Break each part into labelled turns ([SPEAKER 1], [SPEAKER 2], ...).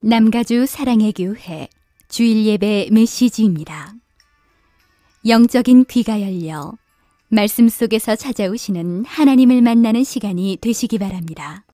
[SPEAKER 1] 남가주 사랑의 교회 주일 예배 메시지입니다. 영적인 귀가 열려 말씀 속에서 찾아오시는 하나님을 만나는 시간이 되시기 바랍니다.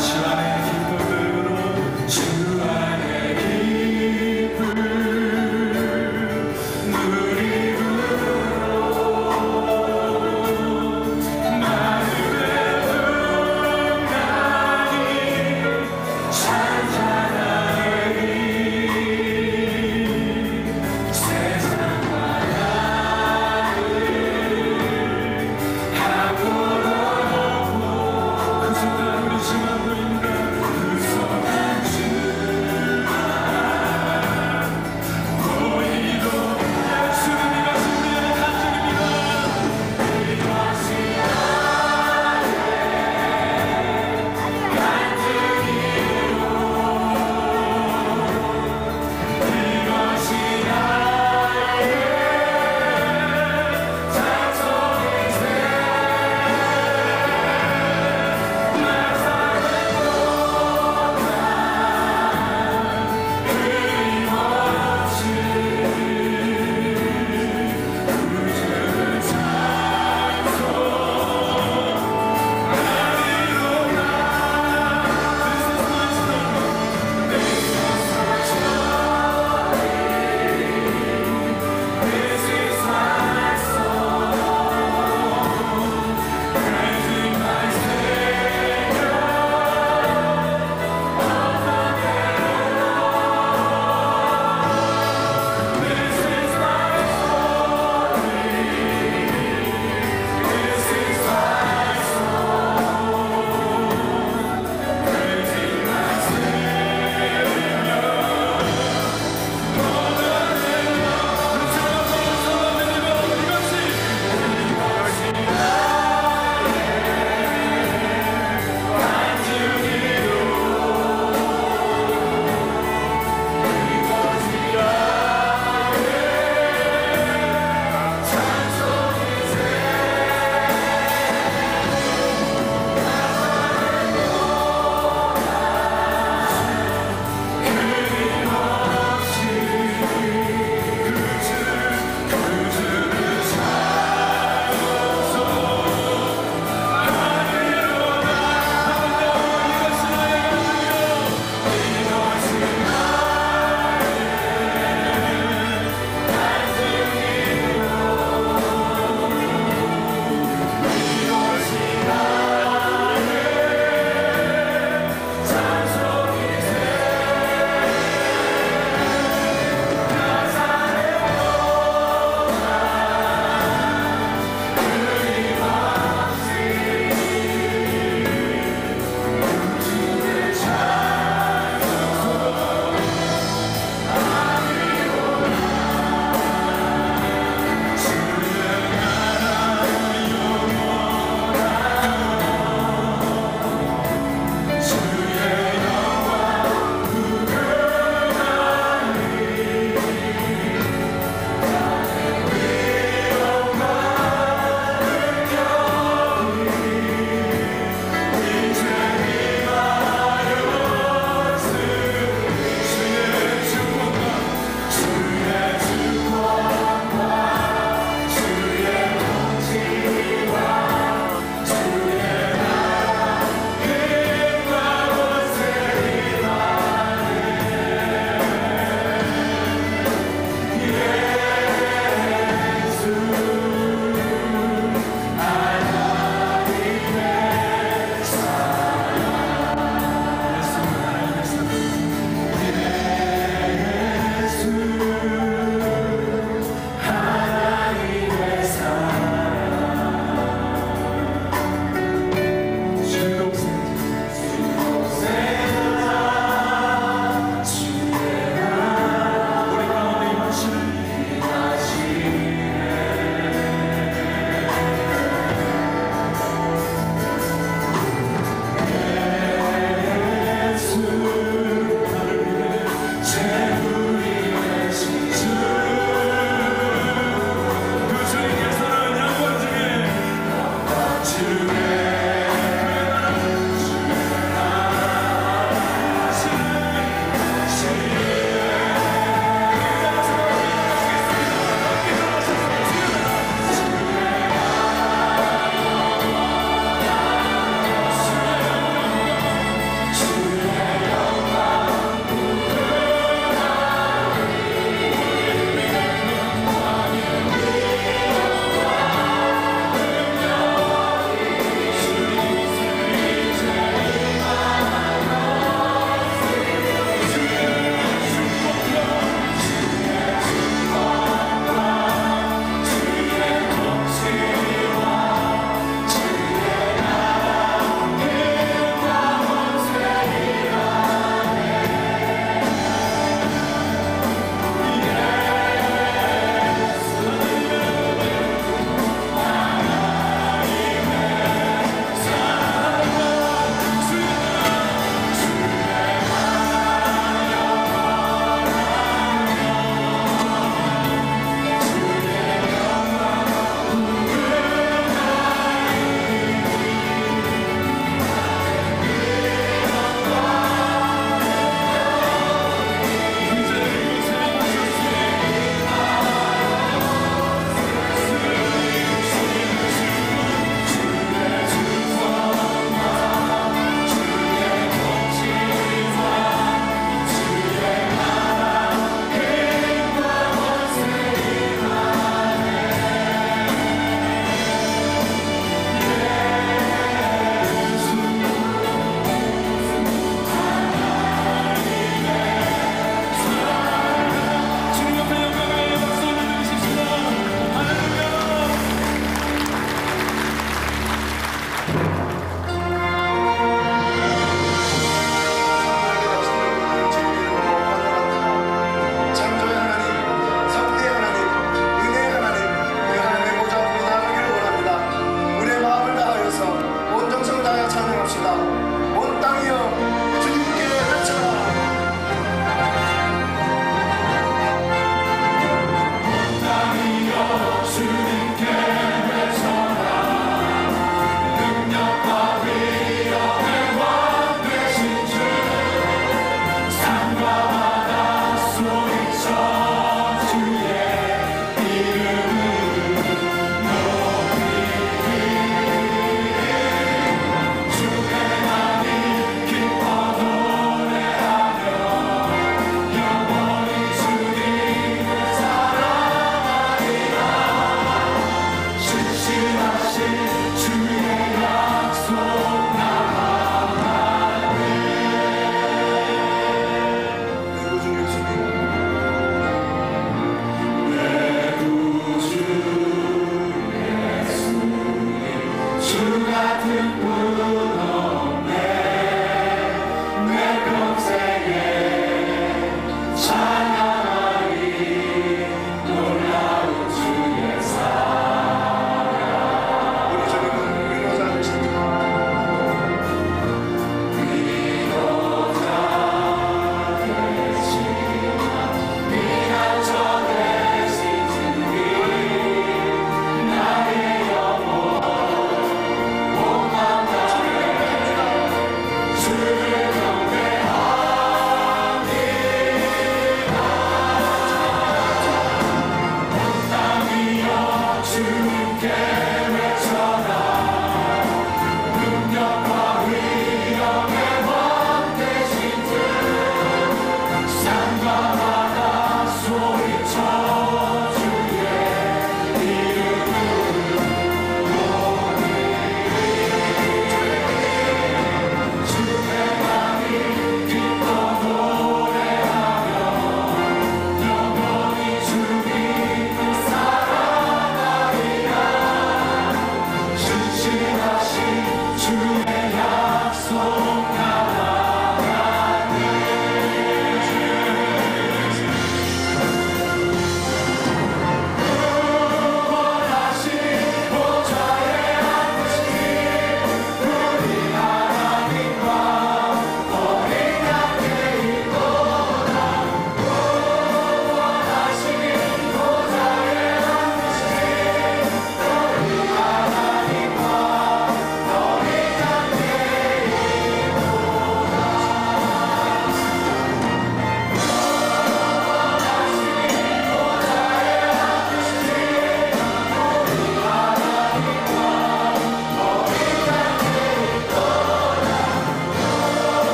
[SPEAKER 2] 주 안의 기쁨으로 주 안의 기쁨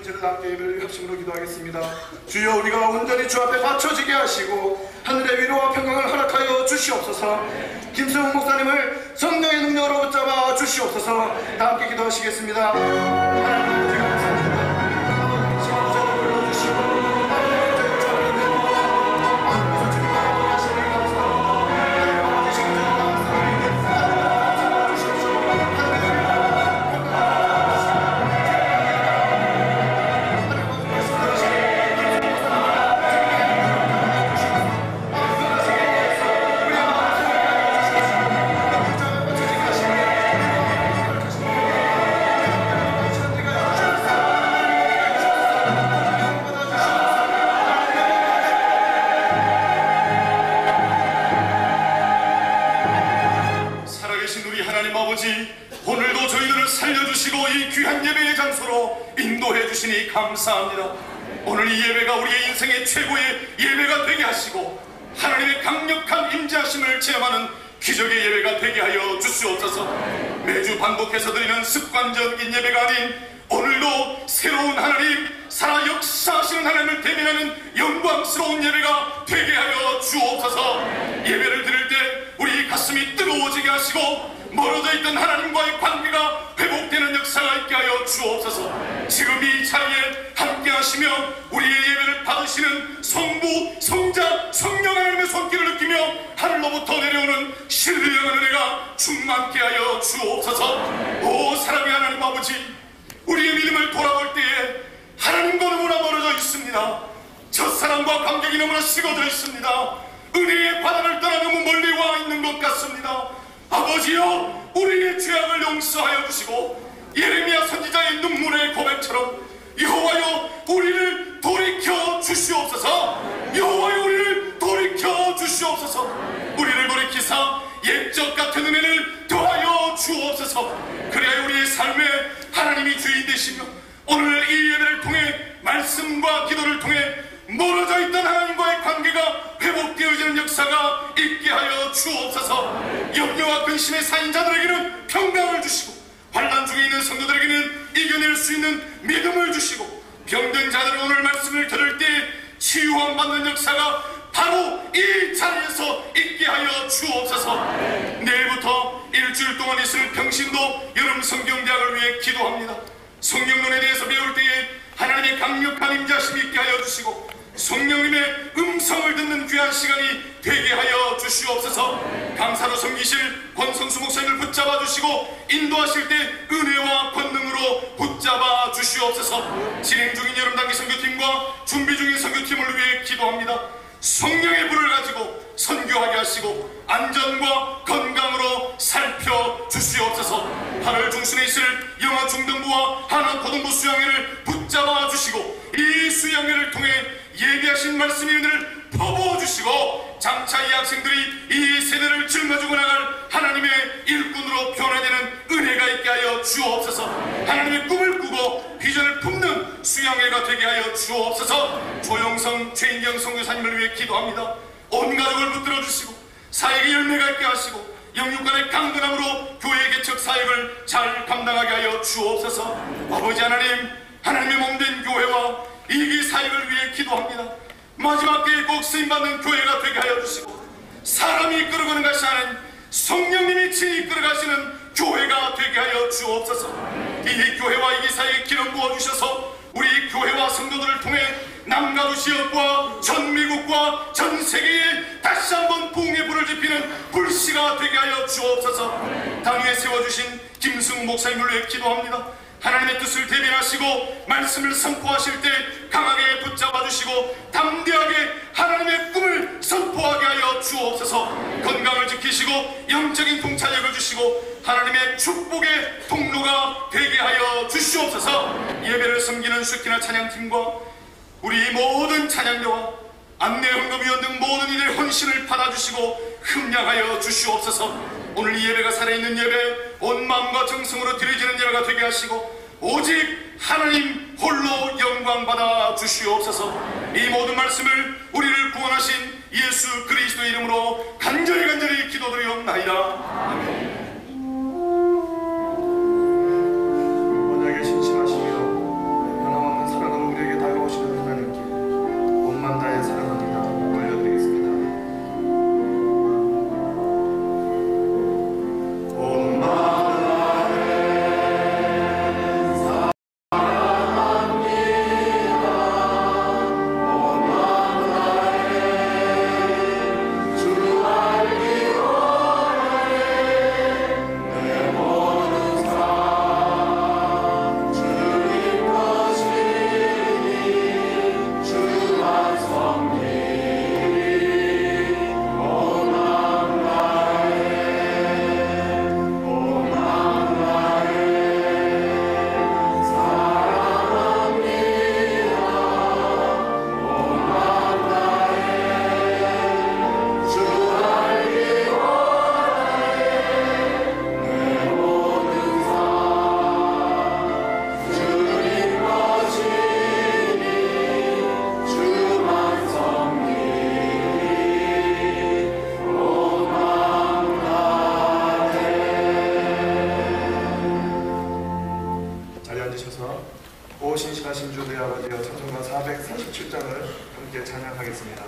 [SPEAKER 2] 형제를 함께 예배를 합심으로 기도하겠습니다. 주여, 우리가 온전히 주 앞에 바쳐지게 하시고 하늘의 위로와 평강을 허락하여 주시옵소서. 김승훈 목사님을 성령의 능력으로 붙잡아 주시옵소서. 다 함께 기도하시겠습니다. 하나님 아버지 감사합니다.
[SPEAKER 3] 오늘도 저희들을 살려주시고 이 귀한 예배의 장소로 인도해 주시니 감사합니다. 오늘 이 예배가 우리의 인생의 최고의 예배가 되게 하시고 하나님의 강력한 임재하심을 체험하는 기적의 예배가 되게 하여 주시옵소서. 매주 반복해서 드리는 습관적인 예배가 아닌 오늘도 새로운 하나님, 살아 역사하시는 하나님을 대면하는 영광스러운 예배가 되게 하여 주옵소서. 예배를 드릴 때 우리 가슴이 뜨거워지게 하시고 멀어져 있던 하나님과의 관계가 회복되는 역사가 있게 하여 주옵소서. 지금 이 자리에 함께 하시며 우리의 예배를 받으시는 성부, 성자, 성령 하나님의 손길을 느끼며 하늘로부터 내려오는 신령한 은혜가 충만케 하여 주옵소서. 오 사랑의 하나님 아버지, 우리의 믿음을 돌아볼 때에 하나님과 너무나 멀어져 있습니다. 첫사랑과 감격이 너무나 식어져 있습니다. 은혜의 바다를 떠나 너무 멀리 와 있는 것 같습니다. 아버지여, 우리의 죄악을 용서하여 주시고 예레미야 선지자의 눈물의 고백처럼 여호와여 우리를 돌이켜 주시옵소서. 여호와여 우리를 돌이켜 주시옵소서. 우리를 돌이키사 옛적 같은 은혜를 더하여 주옵소서. 그래야 우리의 삶에 하나님이 주인 되시며 오늘 이 예배를 통해 말씀과 기도를 통해 멀어져 있던 하나님과의 관계가 회복되어지는 역사가 있게 하여 주옵소서. 염려와 근심의 사인자들에게는 평강을 주시고 환난 중에 있는 성도들에게는 이겨낼 수 있는 믿음을 주시고 병든 자들은 오늘 말씀을 들을 때 치유함 받는 역사가 바로 이 자리에서 있게 하여 주옵소서. 내일부터 일주일 동안 있을 평신도 여름 성경대학을 위해 기도합니다. 성경론에 대해서 배울 때에 하나님의 강력한 임재하심이 있게 하여 주시고 성령님의 음성을 듣는 귀한 시간이 되게 하여 주시옵소서. 강사로 섬기실 권성수 목사님을 붙잡아 주시고 인도하실 때 은혜와 권능으로 붙잡아 주시옵소서. 진행 중인 여름단기 선교팀과 준비 중인 선교팀을 위해 기도합니다. 성령의 불을 가지고 선교하게 하시고 안전과 건강으로 살펴 주시옵소서. 8월 중순에 있을 영아중등부와 하나고등부 수양회를 붙잡아 주시고 이 수양회를 통해 예비하신 말씀의 은혜를 퍼부어 주시고 장차 이 학생들이 이 세대를 짊어지고 나갈 하나님의 일꾼으로 변화되는 은혜가 있게 하여 주옵소서. 하나님의 꿈을 꾸고 비전을 품는 수양회가 되게 하여 주옵소서. 조영성, 최인경 선교사님을 위해 기도합니다. 온 가족을 붙들어 주시고 사역의 열매가 있게 하시고 영육간의 강건함으로 교회 개척 사역을 잘 감당하게 하여 주옵소서. 아버지 하나님, 하나님의 몸된 교회와 이기 사역을 위해 기도합니다. 마지막 때에 꼭 쓰임받는 교회가 되게 하여 주시고 사람이 이끌어가는 것이 아닌 성령님이 친히 이끌어가시는 교회가 되게 하여 주옵소서. 이 교회와 이기 사역에 기름 부어주셔서 우리 교회와 성도들을 통해 남과 도시역과 전 미국과 전 세계에 다시 한번 부흥의 불을 지피는 불씨가 되게 하여 주옵소서. 당 위에 세워주신 김승우 목사님을 위해 기도합니다. 하나님의 뜻을 대변하시고 말씀을 선포하실 때 강하게 붙잡아 주시고 담대하게 하나님의 꿈을 선포하게 하여 주옵소서. 건강을 지키시고 영적인 통찰력을 주시고 하나님의 축복의 통로가 되게 하여 주시옵소서. 예배를 섬기는 슈키나 찬양팀과 우리 모든 찬양대와 안내 헌금위원 등 모든 이들의 헌신을 받아주시고 흠양하여 주시옵소서. 오늘 이 예배가 살아있는 예배, 온 마음과 정성으로 드려지는 예배가 되게 하시고 오직 하나님 홀로 영광 받아 주시옵소서. 이 모든 말씀을 우리를 구원하신 예수 그리스도의 이름으로 간절히 기도드리옵나이다. 아멘.
[SPEAKER 2] 언약에 신실하시며 변함없는 아버지여 찬송가 447장을 함께 찬양하겠습니다.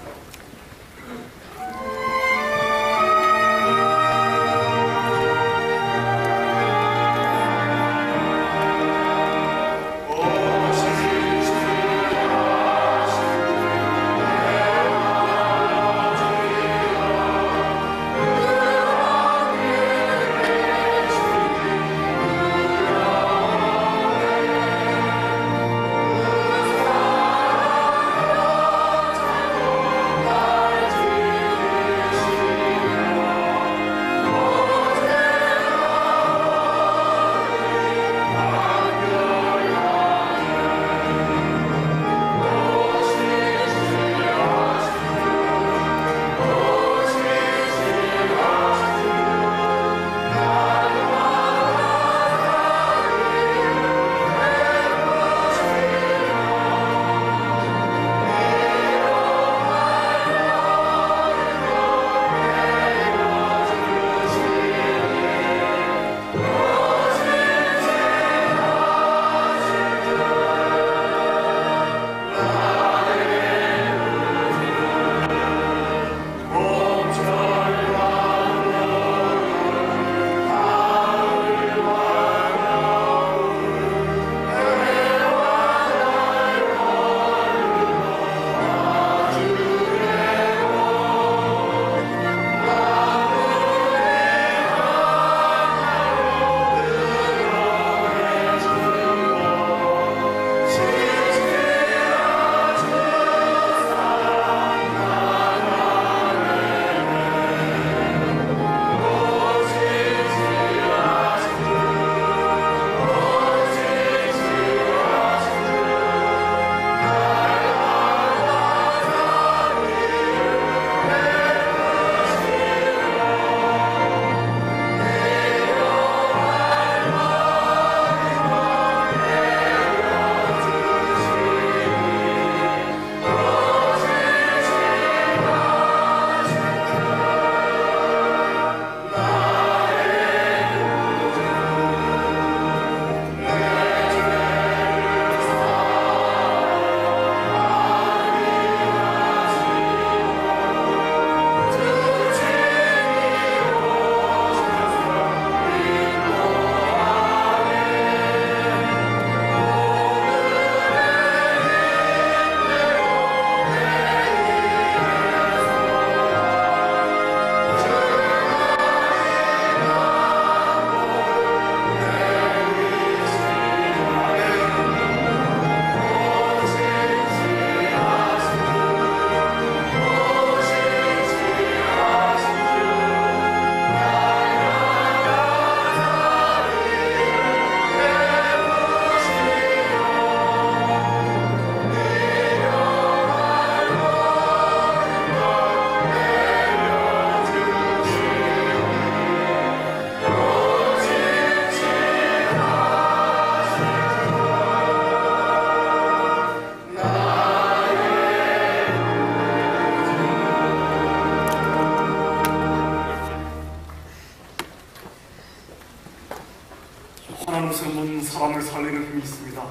[SPEAKER 4] 환한 웃음은 사람을 살리는 힘이 있습니다.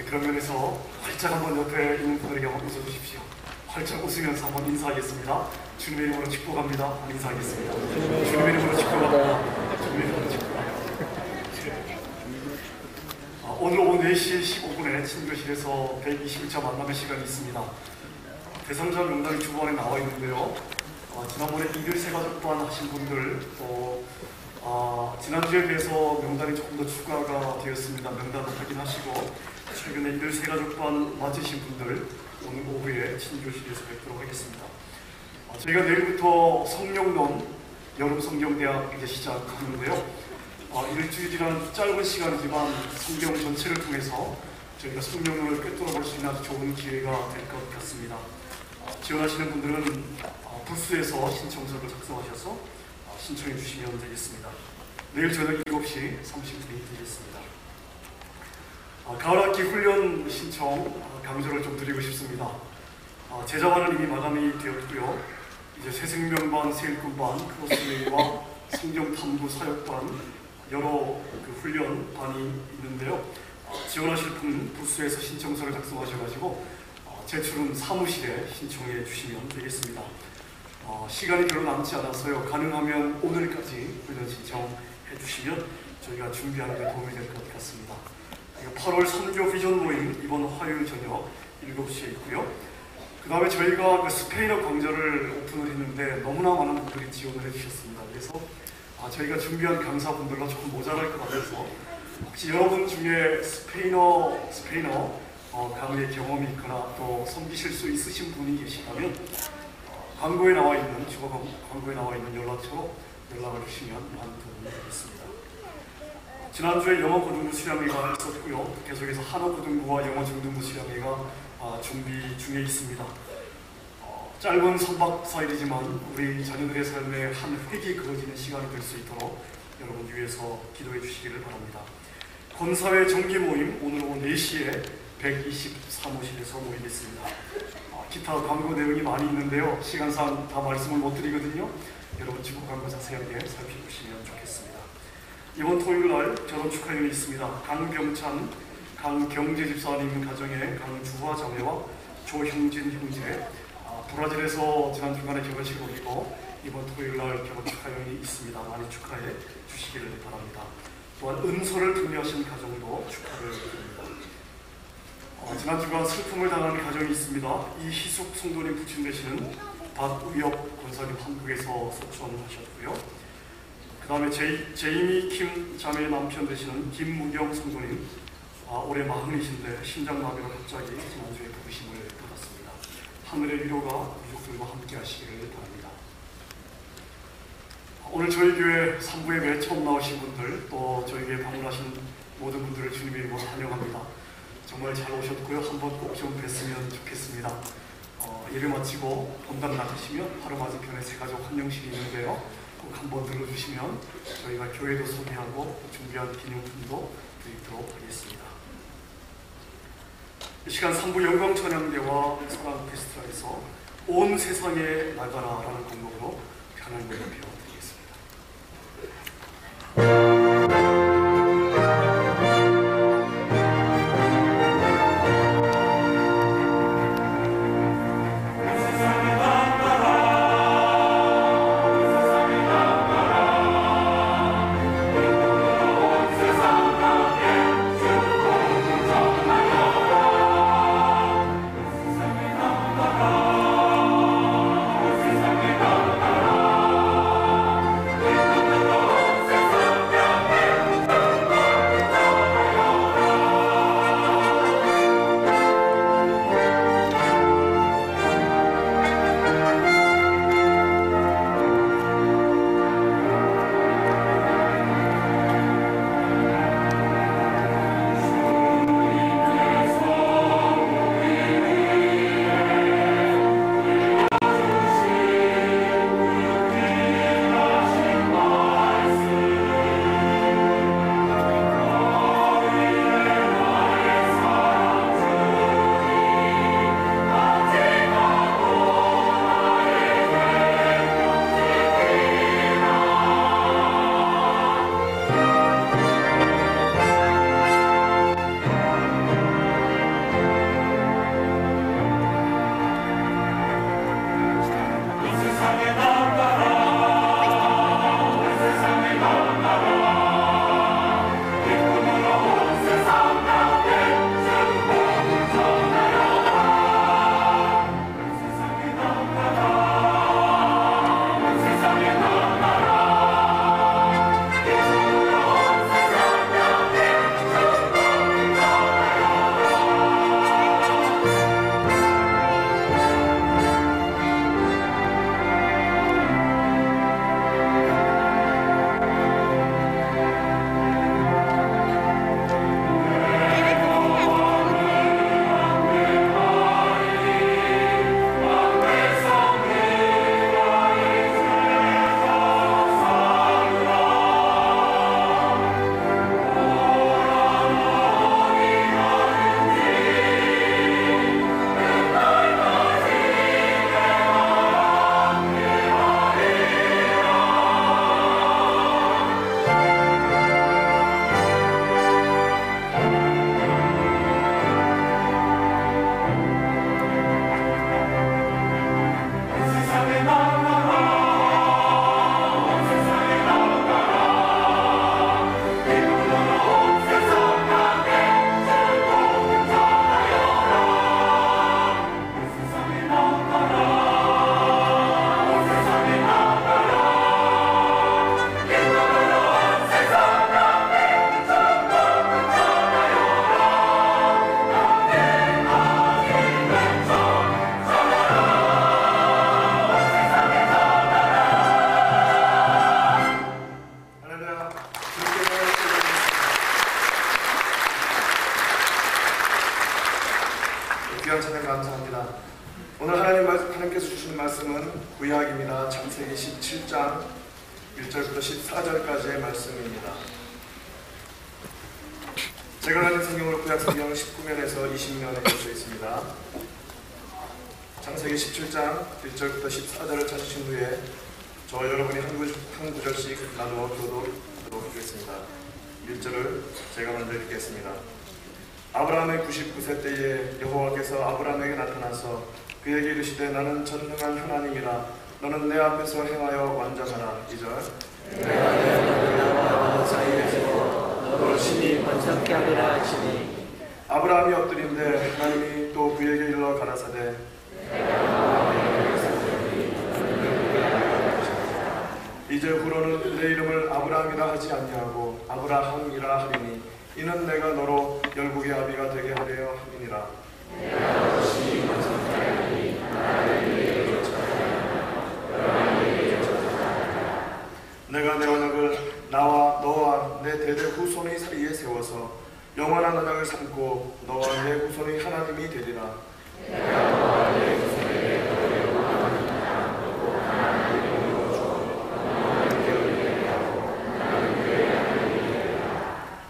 [SPEAKER 4] 그런 면에서 활짝 한번 옆에 있는 분들에게 웃어주십시오. 활짝 웃으면서 한번 인사하겠습니다. 주님의 이름으로 축복합니다. 한번 인사하겠습니다. 주님의 이름으로 축복합니다. 주님의 이름으로 축복합니다. 오늘 오후 4시 15분에 친교실에서 121차 만남의 시간이 있습니다. 대상자 명단이 주변에 나와 있는데요. 지난번에 이글 세가족반 하신 분들 또 지난주에 비해서 명단이 조금 더 추가가 되었습니다. 명단을 확인하시고 최근에 이글 세가족반 맞으신 분들 오늘 오후에 친교실에서 뵙도록 하겠습니다. 저희가 내일부터 성령론 여름성경대학 이제 시작하는데요. 일주일이라는 짧은 시간이지만 성경 전체를 통해서 저희가 성령론을 꿰뚫어 볼 수 있는 아주 좋은 기회가 될 것 같습니다. 지원하시는 분들은 부스에서 신청서를 작성하셔서 신청해 주시면 되겠습니다. 내일 저녁 7시 30분에 되겠습니다. 가을학기 훈련 신청 강조를 좀 드리고 싶습니다. 제자반은 이미 마감이 되었고요. 이제 새생명반, 새일꾼반, 크로스웨이와 성경탐구 사역반 여러 훈련반이 있는데요. 지원하실 분 부스에서 신청서를 작성하셔가지고 제출은 사무실에 신청해 주시면 되겠습니다. 시간이 별로 남지 않아서요. 가능하면 오늘까지 훈련 신청해 주시면 저희가 준비하는 데 도움이 될 것 같습니다. 8월 선교 비전 모임 이번 화요일 저녁 7시에 있고요. 그 다음에 저희가 스페인어 강좌를 오픈을 했는데 너무나 많은 분들이 지원을 해주셨습니다. 그래서 저희가 준비한 강사분들로 조금 모자랄 것 같아서 혹시 여러분 중에 스페인어 강의 경험이 있거나 또 섬기실 수 있으신 분이 계시다면 광고에 나와 있는 주거 광고에 나와 있는 연락처로 연락을 주시면 많은 도움이 되겠습니다. 지난주에 영어 고등부 수양회가 있었고요. 계속해서 한어 고등부와 영어 중등부 수양회가 준비 중에 있습니다. 짧은 선박 4일이지만 우리 자녀들의 삶에 한 획이 그어지는 시간이 될 수 있도록 여러분 위해서 기도해 주시기를 바랍니다. 권사회 정기 모임 오늘 오후 4시에 123호실에서 모이겠습니다. 기타 광고 내용이 많이 있는데요. 시간상 다 말씀을 못 드리거든요. 여러분 지구 광고 자세하게 살펴보시면 좋겠습니다. 이번 토요일 날 결혼 축하회이 있습니다. 강병찬, 강경재 집사님 가정의 강주화 자매와 조형진 형제, 브라질에서 지난 주간에 결혼식을 올리고 이번 토요일 날 결혼 축하회이 있습니다. 많이 축하해 주시기를 바랍니다. 또한 은소를 등려하신 가정도 축하를 드립니다. 지난 주간 슬픔을 당한 가정이 있습니다. 이희숙 성도님 부친 되시는 박우엽 권사님 한국에서 소천하셨고요. 그 다음에 제이미 킴 자매의 남편 되시는 김무경 성도님 올해 40이신데 심장마비로 갑자기 지난주에 부르심을 받았습니다. 하늘의 위로가 유족들과 함께 하시기를 바랍니다. 오늘 저희 교회 3부 예배 처음 나오신 분들 또 저희 교회 방문하신 모든 분들을 주님의 이름으로 환영합니다. 정말 잘 오셨고요. 한번 꼭 좀 뵀으면 좋겠습니다. 예배 마치고 본당 나가시면 바로 맞은편에 새가족 환영실이 있는데요. 꼭 한번 들러주시면 저희가 교회도 소개하고 준비한 기념품도 드리도록 하겠습니다. 이 시간 3부 영광 찬양대와 사랑 페스티벌에서 온 세상에 나가라라는 곡목으로 하나님의 예배
[SPEAKER 2] 귀한 찬양 감사합니다. 오늘 하나님께서 주시는 말씀은 구약입니다. 창세기 17장 1절부터 14절까지의 말씀입니다. 제가 가진 성경으로 구약 성경 19면에서 20면에 걸쳐 있습니다. 창세기 17장 1절부터 14절을 찾으신 후에 저 여러분이 한 구절씩 나누어 교도하도록 하겠습니다. 1절을 제가 먼저 읽겠습니다. 아브라함의 99세 때에 여호와께서 아브라함에게 나타나서 그에게 이르시되 나는 전능한 하나님이라 너는 내 앞에서 행하여 완전하라. 2절
[SPEAKER 5] 내가 너와 사이에서 너로 신이 번성케 하리라 하시니
[SPEAKER 2] 아브라함이 엎드린데 하나님이 또 그에게 일러 가라사대 이제 후로는 내 이름을 아브라함이라 하지 아니하고 아브라함이라 하리니 이는 내가 너로 열국의 아비가 되게 하려 함이니라. 내가 내 언약을 나와 너와 내 대대 후손의 사이에 세워서 영원한 언약을 삼고 너와 내 후손의 하나님이 되리라.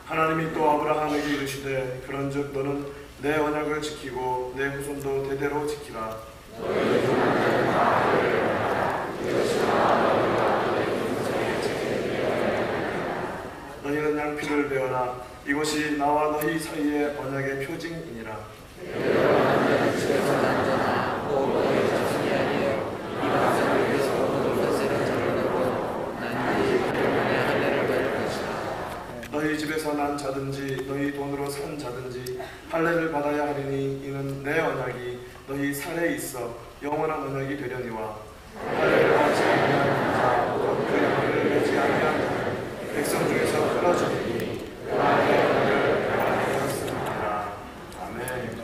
[SPEAKER 2] 하나님이 또 아브라함에게 이르시되 그런즉 너는 내 언약을 지키고 내 후손도 대대로 지키라. 너희는 양피를 베어라. 이것이 나와 너희 사이의 언약의 표징이니라. 너희 집에서 난 자든지 너희 돈으로 산 자든지 할례를 받아야 하리니 이는 내 언약이 너희 살에 있어 영원한 언약이 되려니와 할례를 받지 아니한 자 곧 그 영혼을 내지 아니한 자 백성 중에서 끊어주리니 그 안에 언약을 하였습니다. 아멘.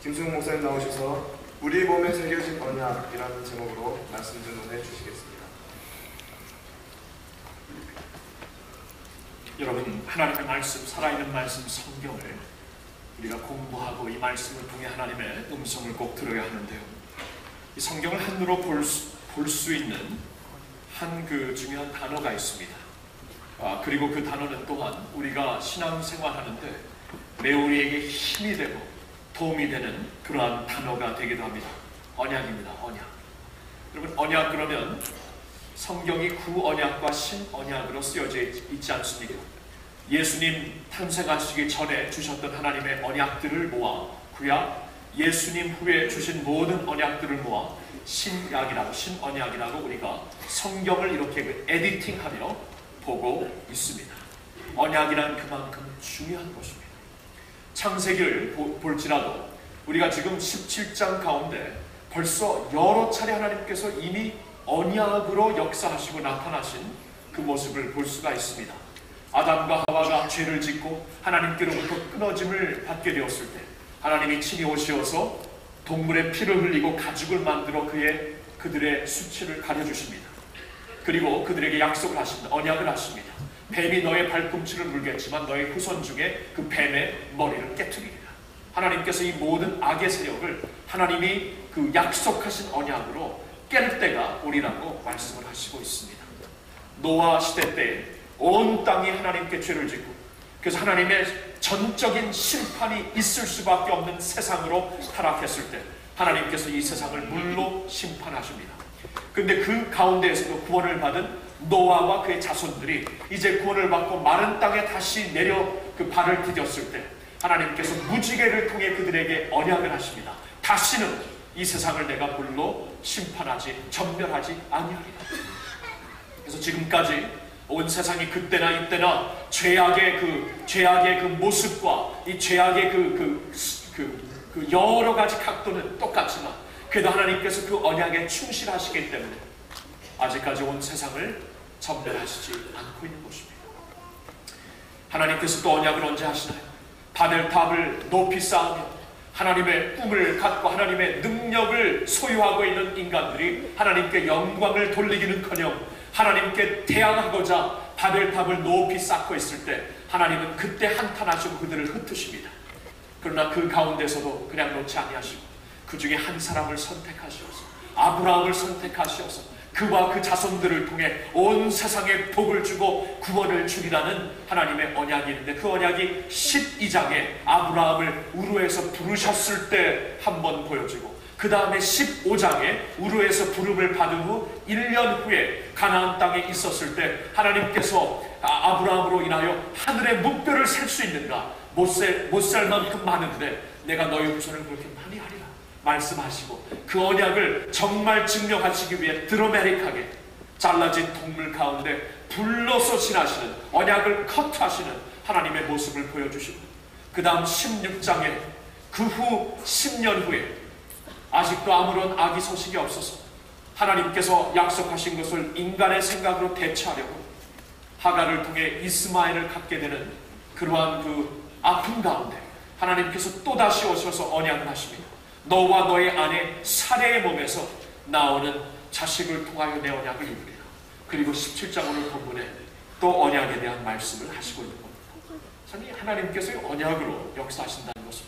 [SPEAKER 2] 김승욱 목사님 나오셔서 우리 몸에 새겨진 언약이라는 제목으로 말씀 전해 주시겠습니다.
[SPEAKER 6] 여러분, 하나님의 말씀, 살아있는 말씀 성경을 우리가 공부하고 이 말씀을 통해 하나님의 음성을 꼭 들어야 하는데요. 이 성경을 한눈으로 볼 수 있는 한 그 중요한 단어가 있습니다. 그리고 그 단어는 또한 우리가 신앙생활하는데 매우 우리에게 힘이 되고 도움이 되는 그러한 단어가 되기도 합니다. 언약입니다. 언약. 여러분, 언약 그러면 성경이 구언약과 신언약으로 쓰여져 있지 않습니까? 예수님 탄생하시기 전에 주셨던 하나님의 언약들을 모아 구약, 예수님 후에 주신 모든 언약들을 모아 신언약이라고 우리가 성경을 이렇게 에디팅하며 보고 있습니다. 언약이란 그만큼 중요한 것입니다. 창세기를 볼지라도 우리가 지금 17장 가운데 벌써 여러 차례 하나님께서 이미 언약으로 역사하시고 나타나신 그 모습을 볼 수가 있습니다. 아담과 하와가 죄를 짓고 하나님께로부터 끊어짐을 받게 되었을 때 하나님이 친히 오시어서 동물의 피를 흘리고 가죽을 만들어 그들의 수치를 가려주십니다. 그리고 그들에게 약속을 하십니다. 언약을 하십니다. 뱀이 너의 발꿈치를 물겠지만 너의 후손 중에 그 뱀의 머리를 깨트리리라. 하나님께서 이 모든 악의 세력을 하나님이 그 약속하신 언약으로 깰 때가 오리라고 말씀을 하시고 있습니다. 노아 시대 때 온 땅이 하나님께 죄를 짓고 그래서 하나님의 전적인 심판이 있을 수밖에 없는 세상으로 타락했을 때 하나님께서 이 세상을 물로 심판하십니다. 그런데 그 가운데에서도 구원을 받은 노아와 그의 자손들이 이제 구원을 받고 마른 땅에 다시 내려 그 발을 디뎠을 때 하나님께서 무지개를 통해 그들에게 언약을 하십니다. 다시는 이 세상을 내가 물로 심판하지 전멸하지 아니하리라. 그래서 지금까지 온 세상이 그때나 이때나 죄악의 그 모습과 이 죄악의 그 여러 가지 각도는 똑같지만 그래도 하나님께서 그 언약에 충실하시기 때문에 아직까지 온 세상을 전멸하시지 않고 있는 것입니다. 하나님께서 또 언약을 언제 하시나요? 바벨탑을 높이 쌓으며 하나님의 꿈을 갖고 하나님의 능력을 소유하고 있는 인간들이 하나님께 영광을 돌리기는커녕 하나님께 대항하고자 바벨탑을 높이 쌓고 있을 때 하나님은 그때 한탄하시고 그들을 흩으십니다. 그러나 그 가운데서도 그냥 놓지 아니하시고 그 중에 한 사람을 선택하시어서 아브라함을 선택하시어서 그와 그 자손들을 통해 온 세상에 복을 주고 구원을 주리라는 하나님의 언약이 있는데, 그 언약이 12장에 아브라함을 우르에서 부르셨을 때 한번 보여주고, 그 다음에 15장에 우르에서 부름을 받은 후 1년 후에 가나안 땅에 있었을 때 하나님께서 아브라함으로 인하여 하늘의 물결을 셀 수 있는가, 못 셀 만큼 많은데 내가 너희 후손을 그렇게 많이 하리라 말씀하시고, 그 언약을 정말 증명하시기 위해 드라마틱하게 잘라진 동물 가운데 불로서 지나시는, 언약을 커트하시는 하나님의 모습을 보여주시고, 그 다음 16장에 그 후 10년 후에 아직도 아무런 악의 소식이 없어서 하나님께서 약속하신 것을 인간의 생각으로 대체하려고 하갈을 통해 이스마엘을 갖게 되는 그러한 그 아픔 가운데 하나님께서 또다시 오셔서 언약을 하십니다. 너와 너의 아내 사레의 몸에서 나오는 자식을 통하여 내 언약을 이루리라. 그리고 17장 오늘 본문에 또 언약에 대한 말씀을 하시고 있는 겁니다. 참 이 하나님께서 언약으로 역사하신다는 것은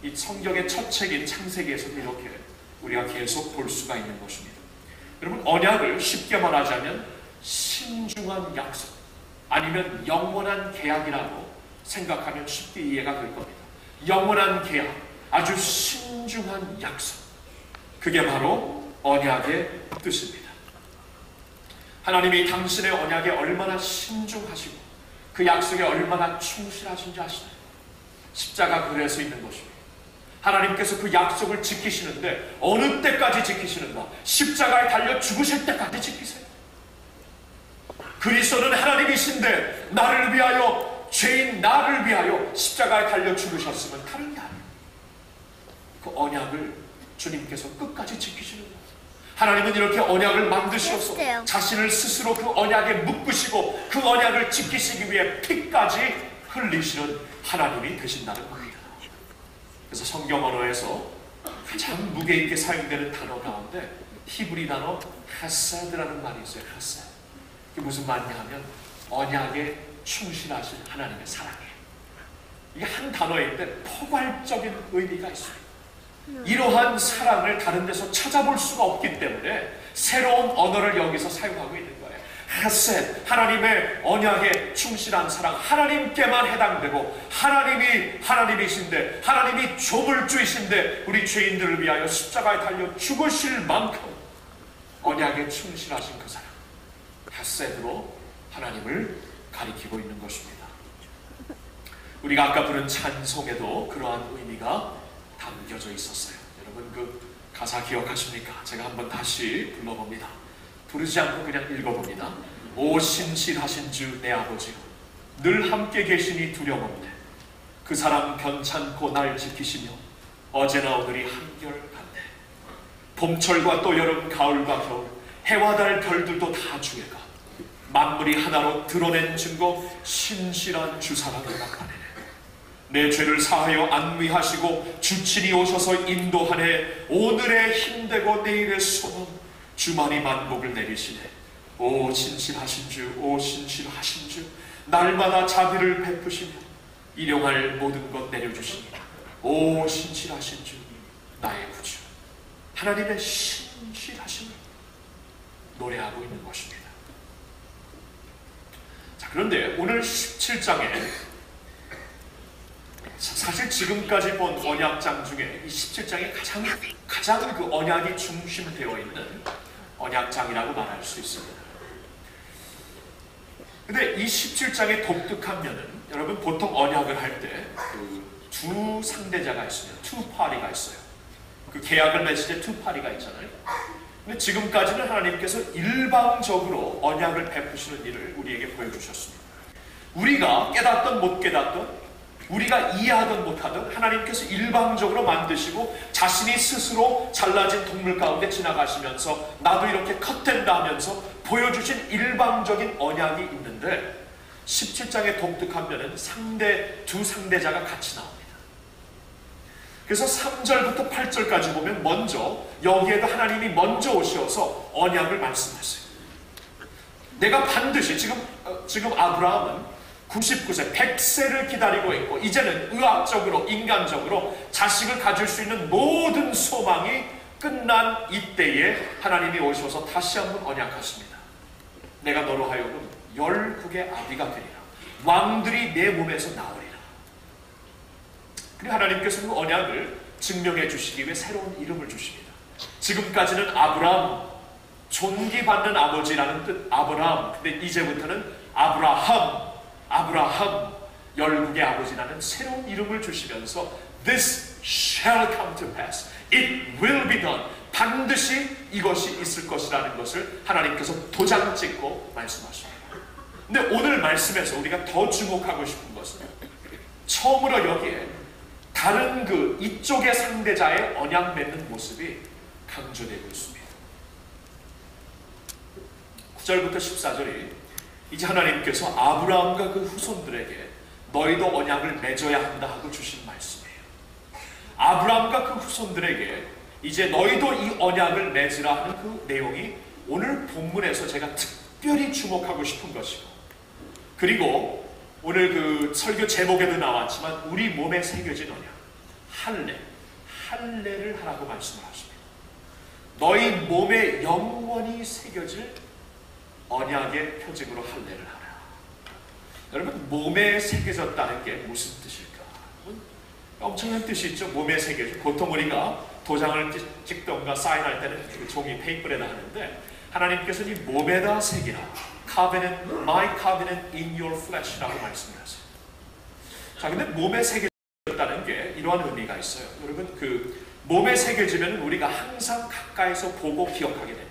[SPEAKER 6] 이 성경의 첫 책인 창세기에서도 이렇게 우리가 계속 볼 수가 있는 것입니다. 여러분, 언약을 쉽게 말하자면 신중한 약속 아니면 영원한 계약이라고 생각하면 쉽게 이해가 될 겁니다. 영원한 계약, 아주 신중한 약속, 그게 바로 언약의 뜻입니다. 하나님이 당신의 언약에 얼마나 신중하시고 그 약속에 얼마나 충실하신지 아시나요? 십자가 그래서 있는 것입니다. 하나님께서 그 약속을 지키시는데 어느 때까지 지키시는가? 십자가에 달려 죽으실 때까지 지키세요. 그리스도는 하나님이신데 나를 위하여, 죄인 나를 위하여 십자가에 달려 죽으셨으면 다른 게 아니에요. 그 언약을 주님께서 끝까지 지키시는 거예요. 하나님은 이렇게 언약을 만드셔서 자신을 스스로 그 언약에 묶으시고 그 언약을 지키시기 위해 피까지 흘리시는 하나님이 되신다는 겁니다. 그래서 성경 언어에서 가장 무게 있게 사용되는 단어 가운데 히브리 단어 헤세드라는 말이 있어요. 헤세드. 그게 무슨 말이냐 하면 언약에 충실하신 하나님의 사랑이에요. 이게 한 단어인데 포괄적인 의미가 있어요. 이러한 사랑을 다른 데서 찾아볼 수가 없기 때문에 새로운 언어를 여기서 사용하고 있는 거예요. 헤세드, 하나님의 언약에 충실한 사랑, 하나님께만 해당되고 하나님이 하나님이신데, 하나님이 조물주이신데 우리 죄인들을 위하여 십자가에 달려 죽으실 만큼 언약에 충실하신 그 사랑, 헤세드로 하나님을 가리키고 있는 것입니다. 우리가 아까 부른 찬송에도 그러한 의미가 담겨져 있었어요. 여러분 그 가사 기억하십니까? 제가 한번 다시 불러봅니다. 부르지 않고 그냥 읽어봅니다. 오 신실하신 주 내 아버지요, 늘 함께 계시니 두려움없네. 그 사람 변찮고 날 지키시며 어제나 오늘이 한결같네. 봄철과 또 여름, 가을과 겨울, 해와 달, 별들도 다 주의가 만물이 하나로 드러낸 증거, 신실한 주 사랑을 나타내네. 내 죄를 사하여 안위하시고 주친이 오셔서 인도하네. 오늘의 힘되고 내일의 소망, 주만이 만복을 내리시네. 오 신실하신 주, 오 신실하신 주, 날마다 자비를 베푸시며 일용할 모든 것 내려주시니 오 신실하신 주, 나의 구주. 하나님의 신실하심을 노래하고 있는 것입니다. 자, 그런데 오늘 17장에 사실 지금까지 본 언약장 중에 이 17장이 가장 그 언약이 중심되어 있는 언약장이라고 말할 수 있습니다. 근데 이 17장의 독특한 면은, 여러분 보통 언약을 할 때 그 두 상대자가 있습니다. 투 파리가 있어요. 그 계약을 맺을 때 투 파리가 있잖아요. 근데 지금까지는 하나님께서 일방적으로 언약을 베푸시는 일을 우리에게 보여주셨습니다. 우리가 깨닫던 못 깨닫던, 우리가 이해하든 못하든 하나님께서 일방적으로 만드시고 자신이 스스로 잘라진 동물 가운데 지나가시면서 나도 이렇게 컷된다 하면서 보여주신 일방적인 언약이 있는데, 17장의 독특한 면은 두 상대자가 같이 나옵니다. 그래서 3절부터 8절까지 보면 먼저 여기에도 하나님이 먼저 오셔서 언약을 말씀하세요. 내가 반드시 지금 아브라함은 99세, 100세를 기다리고 있고 이제는 의학적으로, 인간적으로 자식을 가질 수 있는 모든 소망이 끝난 이때에 하나님이 오셔서 다시 한번 언약하십니다. 내가 너로 하여금 열국의 아비가 되리라. 왕들이 내 몸에서 나오리라. 그리고 하나님께서 그 언약을 증명해 주시기 위해 새로운 이름을 주십니다. 지금까지는 아브람, 존귀받는 아버지라는 뜻 아브람. 근데 이제부터는 아브라함, 열국의 아버지라는 새로운 이름을 주시면서 This shall come to pass. It will be done. 반드시 이것이 있을 것이라는 것을 하나님께서 도장 찍고 말씀하십니다. 근데 오늘 말씀에서 우리가 더 주목하고 싶은 것은 처음으로 여기에 다른 그 이쪽의 상대자의 언약 맺는 모습이 강조되고 있습니다. 9절부터 14절이 이제 하나님께서 아브라함과 그 후손들에게 너희도 언약을 맺어야 한다 하고 주신 말씀이에요. 아브라함과 그 후손들에게 이제 너희도 이 언약을 맺으라 하는 그 내용이 오늘 본문에서 제가 특별히 주목하고 싶은 것이고, 그리고 오늘 그 설교 제목에도 나왔지만 우리 몸에 새겨진 언약, 할례를 하라고 말씀을 하십니다. 너희 몸에 영원히 새겨질 언약의 표징으로 할례를 하라. 여러분, 몸에 새겨졌다는 게 무슨 뜻일까? 엄청난 뜻이 있죠. 몸에 새겨져. 보통 우리가 도장을 찍던가 사인할 때는 종이 페이퍼에다 하는데 하나님께서는 이 몸에다 새기라. Covenant, my covenant in your flesh라고 말씀을 하세요. 자, 근데 몸에 새겨졌다는 게 이러한 의미가 있어요. 여러분, 그 몸에 새겨지면 우리가 항상 가까이서 보고 기억하게 됩니다.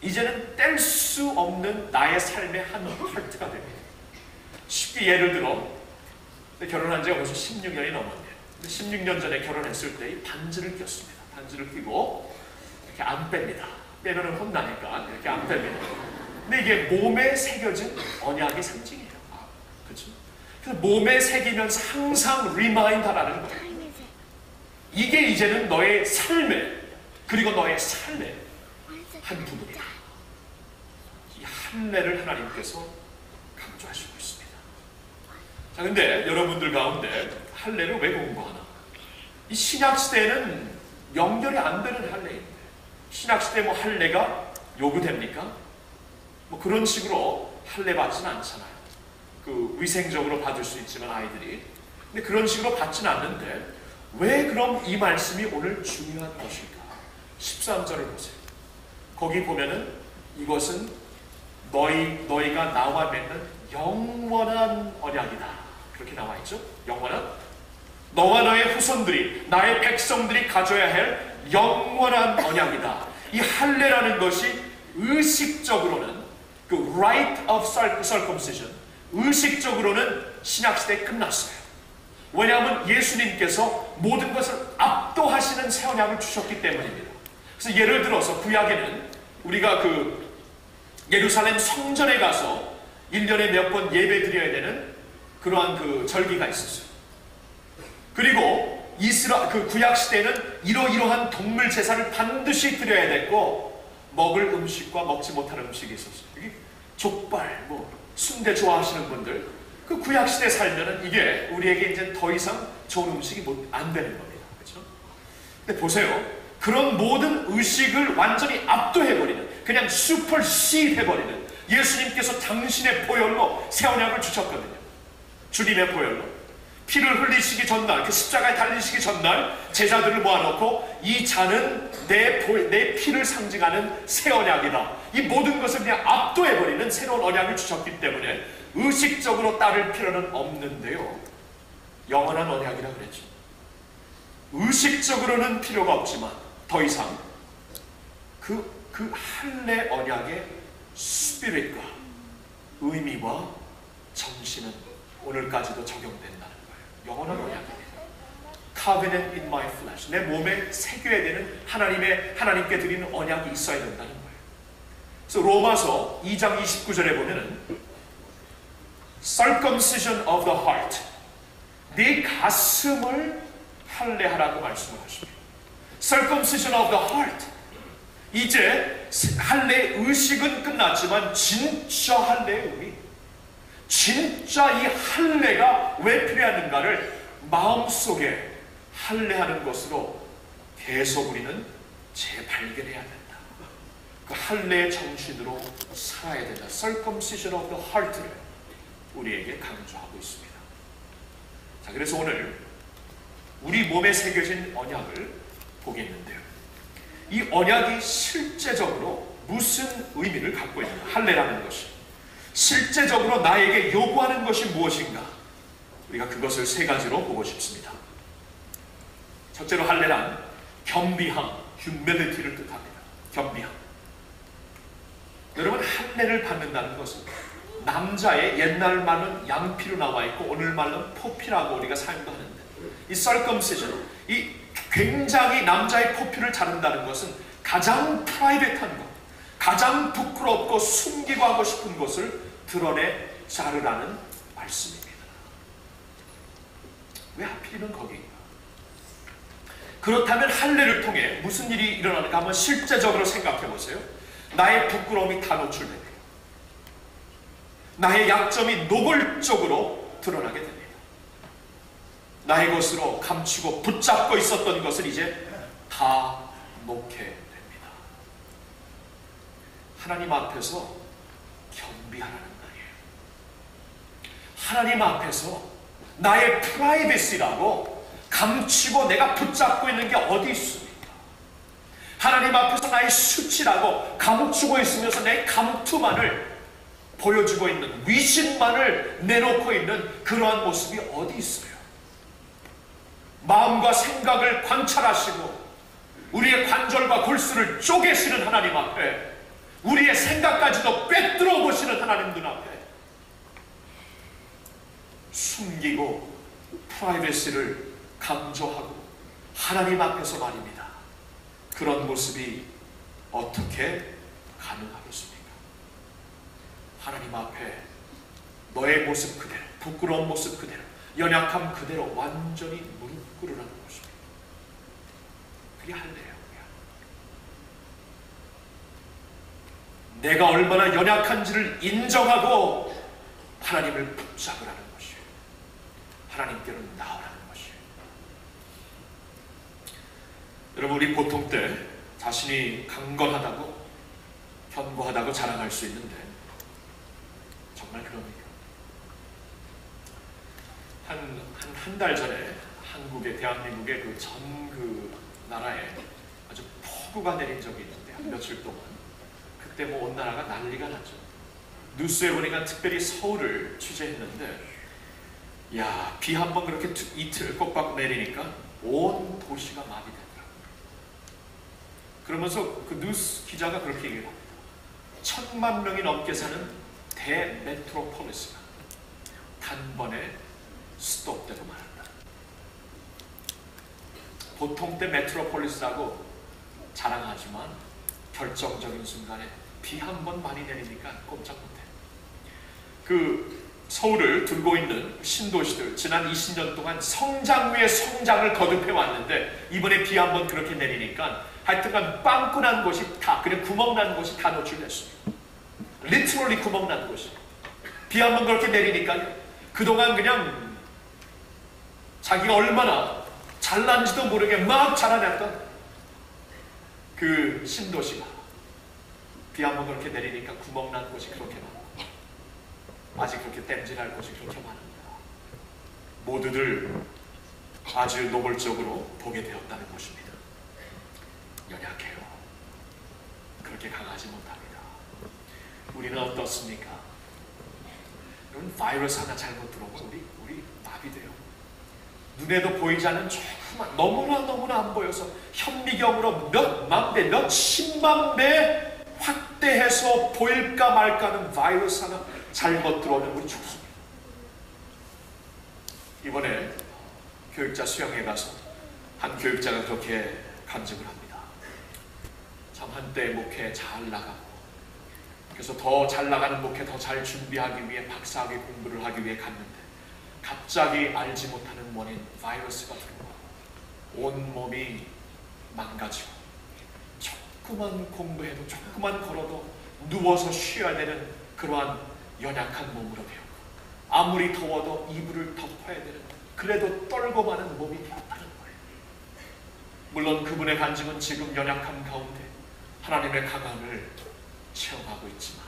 [SPEAKER 6] 이제는 뗄 수 없는 나의 삶의 한 파트가 됩니다. 쉽게 예를 들어 결혼한 지가 벌써 16년이 넘었네요. 16년 전에 결혼했을 때 이 반지를 꼈습니다. 반지를 끼고 이렇게 안 뺍니다. 빼면은 혼나니까 이렇게 안 뺍니다. 근데 이게 몸에 새겨진 언약의 상징이에요. 그렇죠? 그래서 몸에 새기면서 항상 리마인드하라는 거예요. 이게 이제는 너의 삶의, 그리고 너의 삶의 한 부분이다. 이 할례를 하나님께서 강조하시고 있습니다. 자, 근데 여러분들 가운데 할례를 왜 공부하나? 이 신약 시대에는 연결이 안 되는 할례인데, 신약 시대 뭐 할례가 요구됩니까? 뭐 그런 식으로 할례 받지는 않잖아요. 그 위생적으로 받을 수 있지만 아이들이, 근데 그런 식으로 받지는 않는데 왜 그럼 이 말씀이 오늘 중요한 것일까? 13절을 보세요. 거기 보면은 이것은 너희가 나와 맺는 영원한 언약이다. 그렇게 나와 있죠. 영원한, 너와 너의 후손들이, 나의 백성들이 가져야 할 영원한 언약이다. 이 할례라는 것이 의식적으로는 그 rite of circumcision, 의식적으로는 신약시대에 끝났어요. 왜냐하면 예수님께서 모든 것을 압도하시는 새 언약을 주셨기 때문입니다. 그래서 예를 들어서 구약에는 우리가 그 예루살렘 성전에 가서 1년에 몇 번 예배 드려야 되는 그러한 그 절기가 있었어요. 그리고 그 구약 시대에는 이러한 동물 제사를 반드시 드려야 됐고, 먹을 음식과 먹지 못할 음식이 있었어요. 여기 족발, 뭐 순대 좋아하시는 분들, 그 구약 시대 살면은 이게 우리에게 이제 더 이상 좋은 음식이 안 되는 겁니다. 그렇죠? 근데 보세요. 그런 모든 의식을 완전히 압도해버리는, 그냥 슈퍼시드 해버리는 예수님께서 당신의 보혈로 새 언약을 주셨거든요. 주님의 보혈로. 피를 흘리시기 전날, 그 십자가에 달리시기 전날 제자들을 모아놓고 이 잔은 내 피를 상징하는 새 언약이다. 이 모든 것을 그냥 압도해버리는 새로운 언약을 주셨기 때문에 의식적으로 따를 필요는 없는데요. 영원한 언약이라 그랬죠. 의식적으로는 필요가 없지만 더 이상 그 할례 언약의 스피릿과 의미와 정신은 오늘까지도 적용된다는 거예요. 영원한 언약입니다. Covenant in my flesh. 내 몸에 새겨야 되는 하나님께 드리는 언약이 있어야 된다는 거예요. 그래서 로마서 2장 29절에 보면은 Circumcision of the heart. 네 가슴을 할례하라고 말씀을 하십니다. Circumcision of the heart. 이제 할례 의식은 끝났지만 진짜 할례의 의미, 진짜 이 할례가 왜 필요했는가를 마음속에 할례하는 것으로 계속 우리는 재발견해야 된다. 그 할례의 정신으로 살아야 된다. Circumcision of the heart를 우리에게 강조하고 있습니다. 자, 그래서 오늘 우리 몸에 새겨진 언약을 보겠는데요. 이 언약이 실제적으로 무슨 의미를 갖고 있는가? 할례라는 것이 실제적으로 나에게 요구하는 것이 무엇인가? 우리가 그것을 세 가지로 보고 싶습니다. 첫째로 할례란 겸비함, humility를 뜻합니다. 겸비함. 여러분, 할례를 받는다는 것은 남자의 옛날 말은 양피로 나와 있고 오늘 말은 포피라고 우리가 사용도 하는데, 이 circumcision, 이 굉장히 남자의 포피를 자른다는 것은 가장 프라이빗한 것, 가장 부끄럽고 숨기고 하고 싶은 것을 드러내 자르라는 말씀입니다. 왜 하필이면 거기인가? 그렇다면 할례를 통해 무슨 일이 일어나는가 한번 실제적으로 생각해 보세요. 나의 부끄러움이 다 노출됩니다. 나의 약점이 노골적으로 드러나게 됩니다. 나의 것으로 감추고 붙잡고 있었던 것을 이제 다 놓게 됩니다. 하나님 앞에서 겸비하라는 말이에요. 하나님 앞에서 나의 프라이버시라고 감추고 내가 붙잡고 있는 게 어디 있습니까? 하나님 앞에서 나의 수치라고 감추고 있으면서 내 감투만을 보여주고 있는, 위신만을 내놓고 있는 그러한 모습이 어디 있어요? 마음과 생각을 관찰하시고 우리의 관절과 골수를 쪼개시는 하나님 앞에, 우리의 생각까지도 꿰뚫어 보시는 하나님 눈앞에 숨기고 프라이버시를 강조하고 하나님 앞에서 말입니다. 그런 모습이 어떻게 가능하겠습니까? 하나님 앞에 너의 모습 그대로, 부끄러운 모습 그대로, 연약함 그대로 완전히 무릎 꿇으라는 것입니다. 그게 할례예요. 내가 얼마나 연약한지를 인정하고 하나님을 붙잡으라는 것이에요. 하나님께로 나오라는 것이에요. 여러분, 우리 보통 때 자신이 강건하다고, 견고하다고 자랑할 수 있는데 정말 그럽니까? 한 달 전에 한국의, 대한민국의 그 나라에 아주 폭우가 내린 적이 있는데, 한 며칠 동안 그때 온 나라가 난리가 났죠. 뉴스에 보니까 특별히 서울을 취재했는데, 야, 비 한 번 그렇게 이틀 꼭박 내리니까 온 도시가 마비되더라고요. 그러면서 그 뉴스 기자가 그렇게 얘기를 합니다. 1000만 명이 넘게 사는 대메트로폴리스가 단번에 스톱되고 말았다. 보통 때 메트로폴리스라고 자랑하지만 결정적인 순간에 비 한 번 많이 내리니까 꼼짝 못해. 그 서울을 둘고 있는 신도시들, 지난 20년 동안 성장 위에 성장을 거듭해 왔는데 이번에 비 한 번 그렇게 내리니까 하여튼간 빵꾸 난 곳이 다, 그냥 구멍 난 곳이 다 노출됐습니다. 리트럴리 구멍 난 곳이. 비 한 번 그렇게 내리니까 그동안 그냥 자기가 얼마나 잘난지도 모르게 막 자라났던 그 신도시가 비 한 번 그렇게 내리니까 구멍 난 곳이 그렇게 많고 아직 그렇게 땜질할 곳이 그렇게 많습니다. 모두들 아주 노골적으로 보게 되었다는 것입니다. 연약해요. 그렇게 강하지 못합니다. 우리는 어떻습니까? 여러분, 바이러스 하나 잘못 들어오면 우리 마비돼요. 눈에도 보이지 않는 조그만, 너무나 안 보여서 현미경으로 몇만 배, 몇 십만 배 확대해서 보일까 말까 하는 바이러스 하나 잘못 들어오면 우리 죽습니다. 이번에 교육자 수양회 가서 한 교육자가 그렇게 간증을 합니다. 참 한때 목회 잘 나가고, 그래서 더 잘 나가는 목회 더 잘 준비하기 위해 박사학위 공부를 하기 위해 갔는데 갑자기 알지 못하는 원인 바이러스가 들어오고 온 몸이 망가지고 조금만 공부해도, 조금만 걸어도 누워서 쉬어야 되는 그러한 연약한 몸으로 되었고 아무리 더워도 이불을 덮어야 되는, 그래도 떨고 마는 몸이 되었다는 거예요. 물론 그분의 간증은 지금 연약함 가운데 하나님의 강함을 체험하고 있지만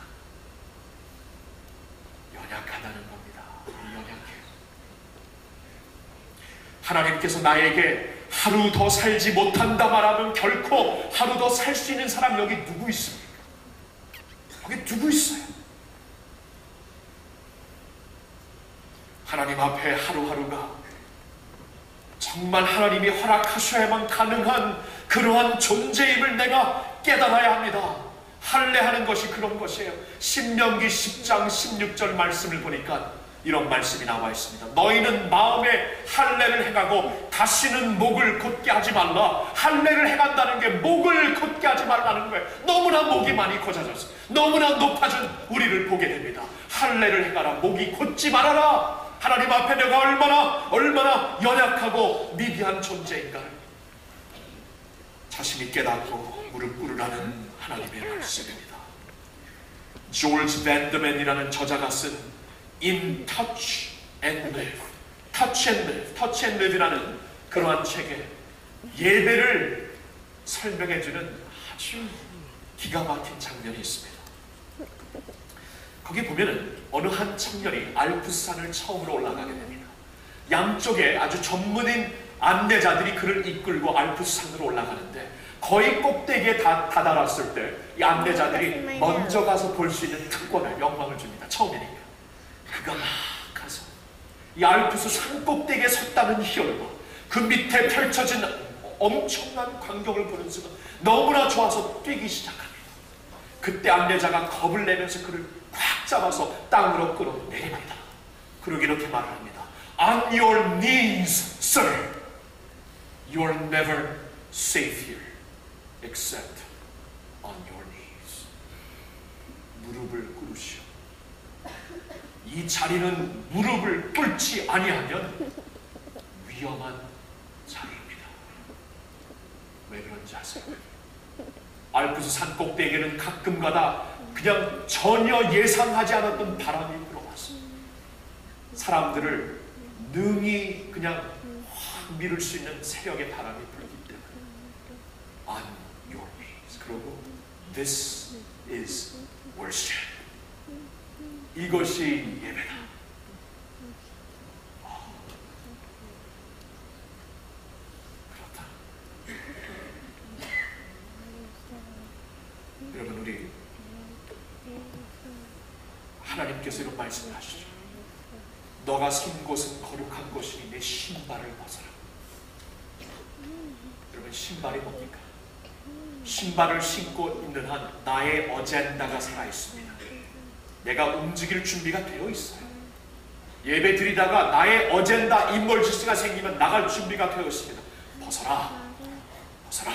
[SPEAKER 6] 연약하다는 겁니다. 연약해요. 하나님께서 나에게 하루 더 살지 못한다 말하면 결코 하루 더 살 수 있는 사람 여기 누구 있습니까? 여기 누구 있어요? 하나님 앞에 하루하루가 정말 하나님이 허락하셔야만 가능한 그러한 존재임을 내가 깨달아야 합니다. 할례하는 것이 그런 것이에요. 신명기 10장 16절 말씀을 보니까 이런 말씀이 나와 있습니다. 너희는 마음에 할례를 행하고 다시는 목을 곧게 하지 말라. 할례를 행한다는 게 목을 곧게 하지 말라는 거예요. 너무나 목이 많이 고자졌어요. 너무나 높아진 우리를 보게 됩니다. 할례를 행하라. 목이 곧지 말아라. 하나님 앞에 내가 얼마나 연약하고 미비한 존재인가를 자신이 깨닫고 무릎 꿇으라는 하나님의 말씀입니다. 조지 밴드맨이라는 저자가 쓴 In Touch and Live, Touch and Live, Touch and Live이라는 그러한 책에 예배를 설명해주는 아주 기가 막힌 장면이 있습니다. 거기 보면은 어느 한 청년이 알프스산을 처음으로 올라가게 됩니다. 양쪽에 아주 전문인 안내자들이 그를 이끌고 알프스산으로 올라가는데 거의 꼭대기에 다다랐을 때 이 안내자들이 먼저 가서 볼 수 있는 특권을, 영광을 줍니다. 처음이니까. 그가 막 가서 이 알프스 산 꼭대기에 섰다는 희열과 그 밑에 펼쳐진 엄청난 광경을 보는 순간 너무나 좋아서 뛰기 시작합니다. 그때 안내자가 겁을 내면서 그를 꽉 잡아서 땅으로 끌어내립니다. 그리고 이렇게 말을 합니다. On your knees, sir. You are never safe here except on your knees. 무릎을 꿇으시오. 이 자리는 무릎을 꿇지 아니하면 위험한 자리입니다. 왜 그런지 아세요? 알프스 산 꼭대기에는 가끔가다 그냥 전혀 예상하지 않았던 바람이 불어왔습니다. 사람들을 능히 그냥 확 밀을 수 있는 세력의 바람이 불기 때문에 On your knees. 그리고 This is worship. 이것이 예배다. 그렇다. 여러분, 우리 하나님께서 이런 말씀을 하시죠. 너가 선 곳은 거룩한 곳이니 내 신발을 벗어라. 여러분, 신발이 뭡니까? 신발을 신고 있는 한 나의 어젠다가 살아있습니다. 내가 움직일 준비가 되어 있어요. 예배 드리다가 나의 어젠다, 인멀지스가 생기면 나갈 준비가 되어 있습니다. 벗어라. 벗어라.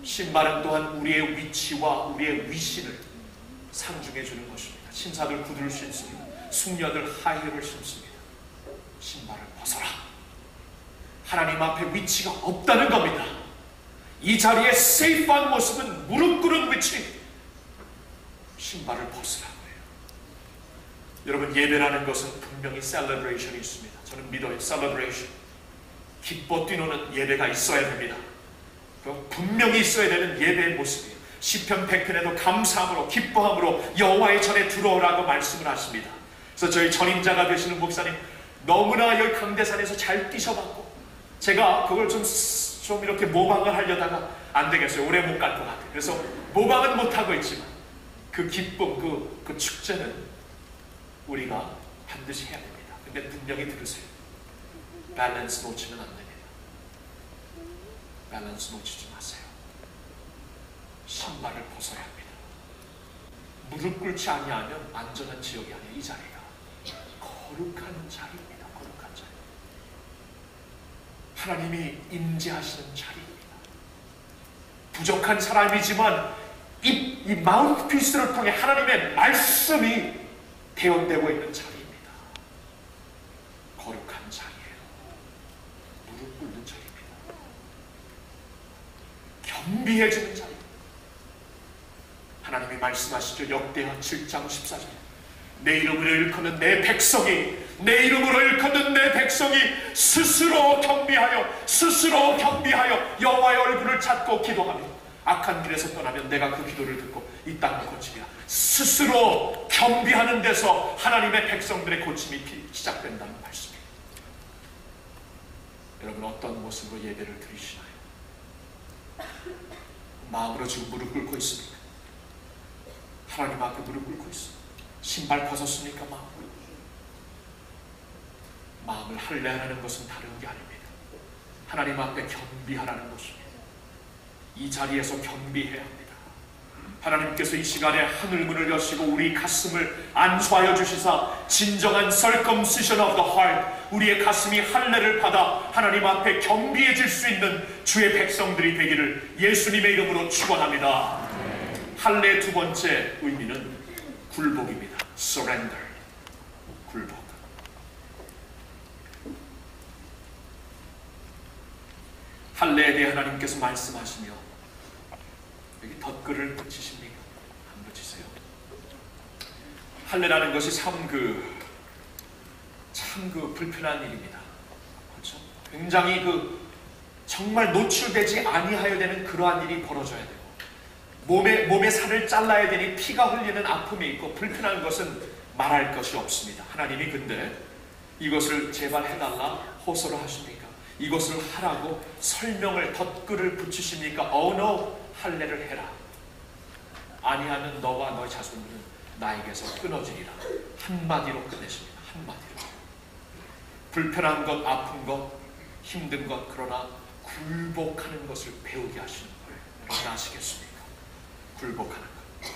[SPEAKER 6] 신발은 또한 우리의 위치와 우리의 위신을 상중해 주는 것입니다. 신사들 구두를 신습니다. 숙녀들 하이힐을 신습니다. 신발을 벗어라. 하나님 앞에 위치가 없다는 겁니다. 이 자리에 세이프한 모습은 무릎 꿇은 위치입니다. 신발을 벗으라고 해요. 여러분, 예배라는 것은 분명히 셀러브레이션이 있습니다. 저는 믿어요. 셀러브레이션. 기뻐 뛰노는 예배가 있어야 됩니다. 분명히 있어야 되는 예배의 모습이에요. 시편 100편에도 감사함으로 기뻐함으로 여호와의 전에 들어오라고 말씀을 하십니다. 그래서 저희 전임자가 되시는 목사님 너무나 여기 강대산에서 잘 뛰셔봤고 제가 그걸 좀 이렇게 모방을 하려다가 안 되겠어요. 오래 못 갈 것 같아요. 그래서 모방은 못하고 있지만 그 기쁨, 그 축제는 우리가 반드시 해야 됩니다. 근데 분명히 들으세요. 밸런스 놓치면 안 됩니다. 밸런스 놓치지 마세요. 신발을 벗어야 합니다. 무릎 꿇지 아니하면 안전한 지역이 아니에요. 이 자리가 거룩한 자리입니다. 거룩한 자리. 하나님이 임재하시는 자리입니다. 부족한 사람이지만 이 마우스피스를 통해 하나님의 말씀이 대언되고 있는 자리입니다. 거룩한 자리예요. 무릎 꿇는 자리입니다. 겸비해지는 자리입니다. 하나님이 말씀하시죠. 역대하 7장 14절 내 이름으로 일컫는 내 백성이, 내 이름으로 일컫는 내 백성이 스스로 경비하여 여호와의 얼굴을 찾고 기도하며 악한 길에서 떠나면 내가 그 기도를 듣고 이 땅을 고치리라. 스스로 경비하는 데서 하나님의 백성들의 고침이 시작된다는 말씀입니다. 여러분, 어떤 모습으로 예배를 드리시나요? 마음으로 지금 무릎 꿇고 있습니까? 하나님 앞에 무릎 꿇고 있습니다. 신발 벗었습니까? 마음을 할례하라는 것은 다른 게 아닙니다. 하나님 앞에 경비하라는 것입니다. 이 자리에서 경비해야 합니다. 하나님께서 이 시간에 하늘문을 여시고 우리 가슴을 안수하여 주시사 진정한 circumcision of the heart, 우리의 가슴이 할례를 받아 하나님 앞에 경비해질 수 있는 주의 백성들이 되기를 예수님의 이름으로 축원합니다. 할례의 두 번째 의미는 굴복입니다. surrender, 굴복. 할례에 대해 하나님께서 말씀하시며 여기 덧글을 붙이십니까? 안 붙이세요? 할례라는 것이 참 불편한 일입니다. 그렇죠? 굉장히 정말 노출되지 아니하여야 되는 그러한 일이 벌어져야 되고, 몸의 살을 잘라야 되니 피가 흘리는 아픔이 있고, 불편한 것은 말할 것이 없습니다. 하나님이 근데 이것을 제발 해달라 호소를 하십니까? 이것을 하라고 설명을 덧글을 붙이십니까? Oh no, 할례를 해라. 아니하면 너와 너의 자손들은 나에게서 끊어지리라. 한마디로 끝내십니다. 한마디로. 불편한 것, 아픈 것, 힘든 것, 그러나 굴복하는 것을 배우게 하시는 거예요. 여러분 아시겠습니까? 굴복하는 것.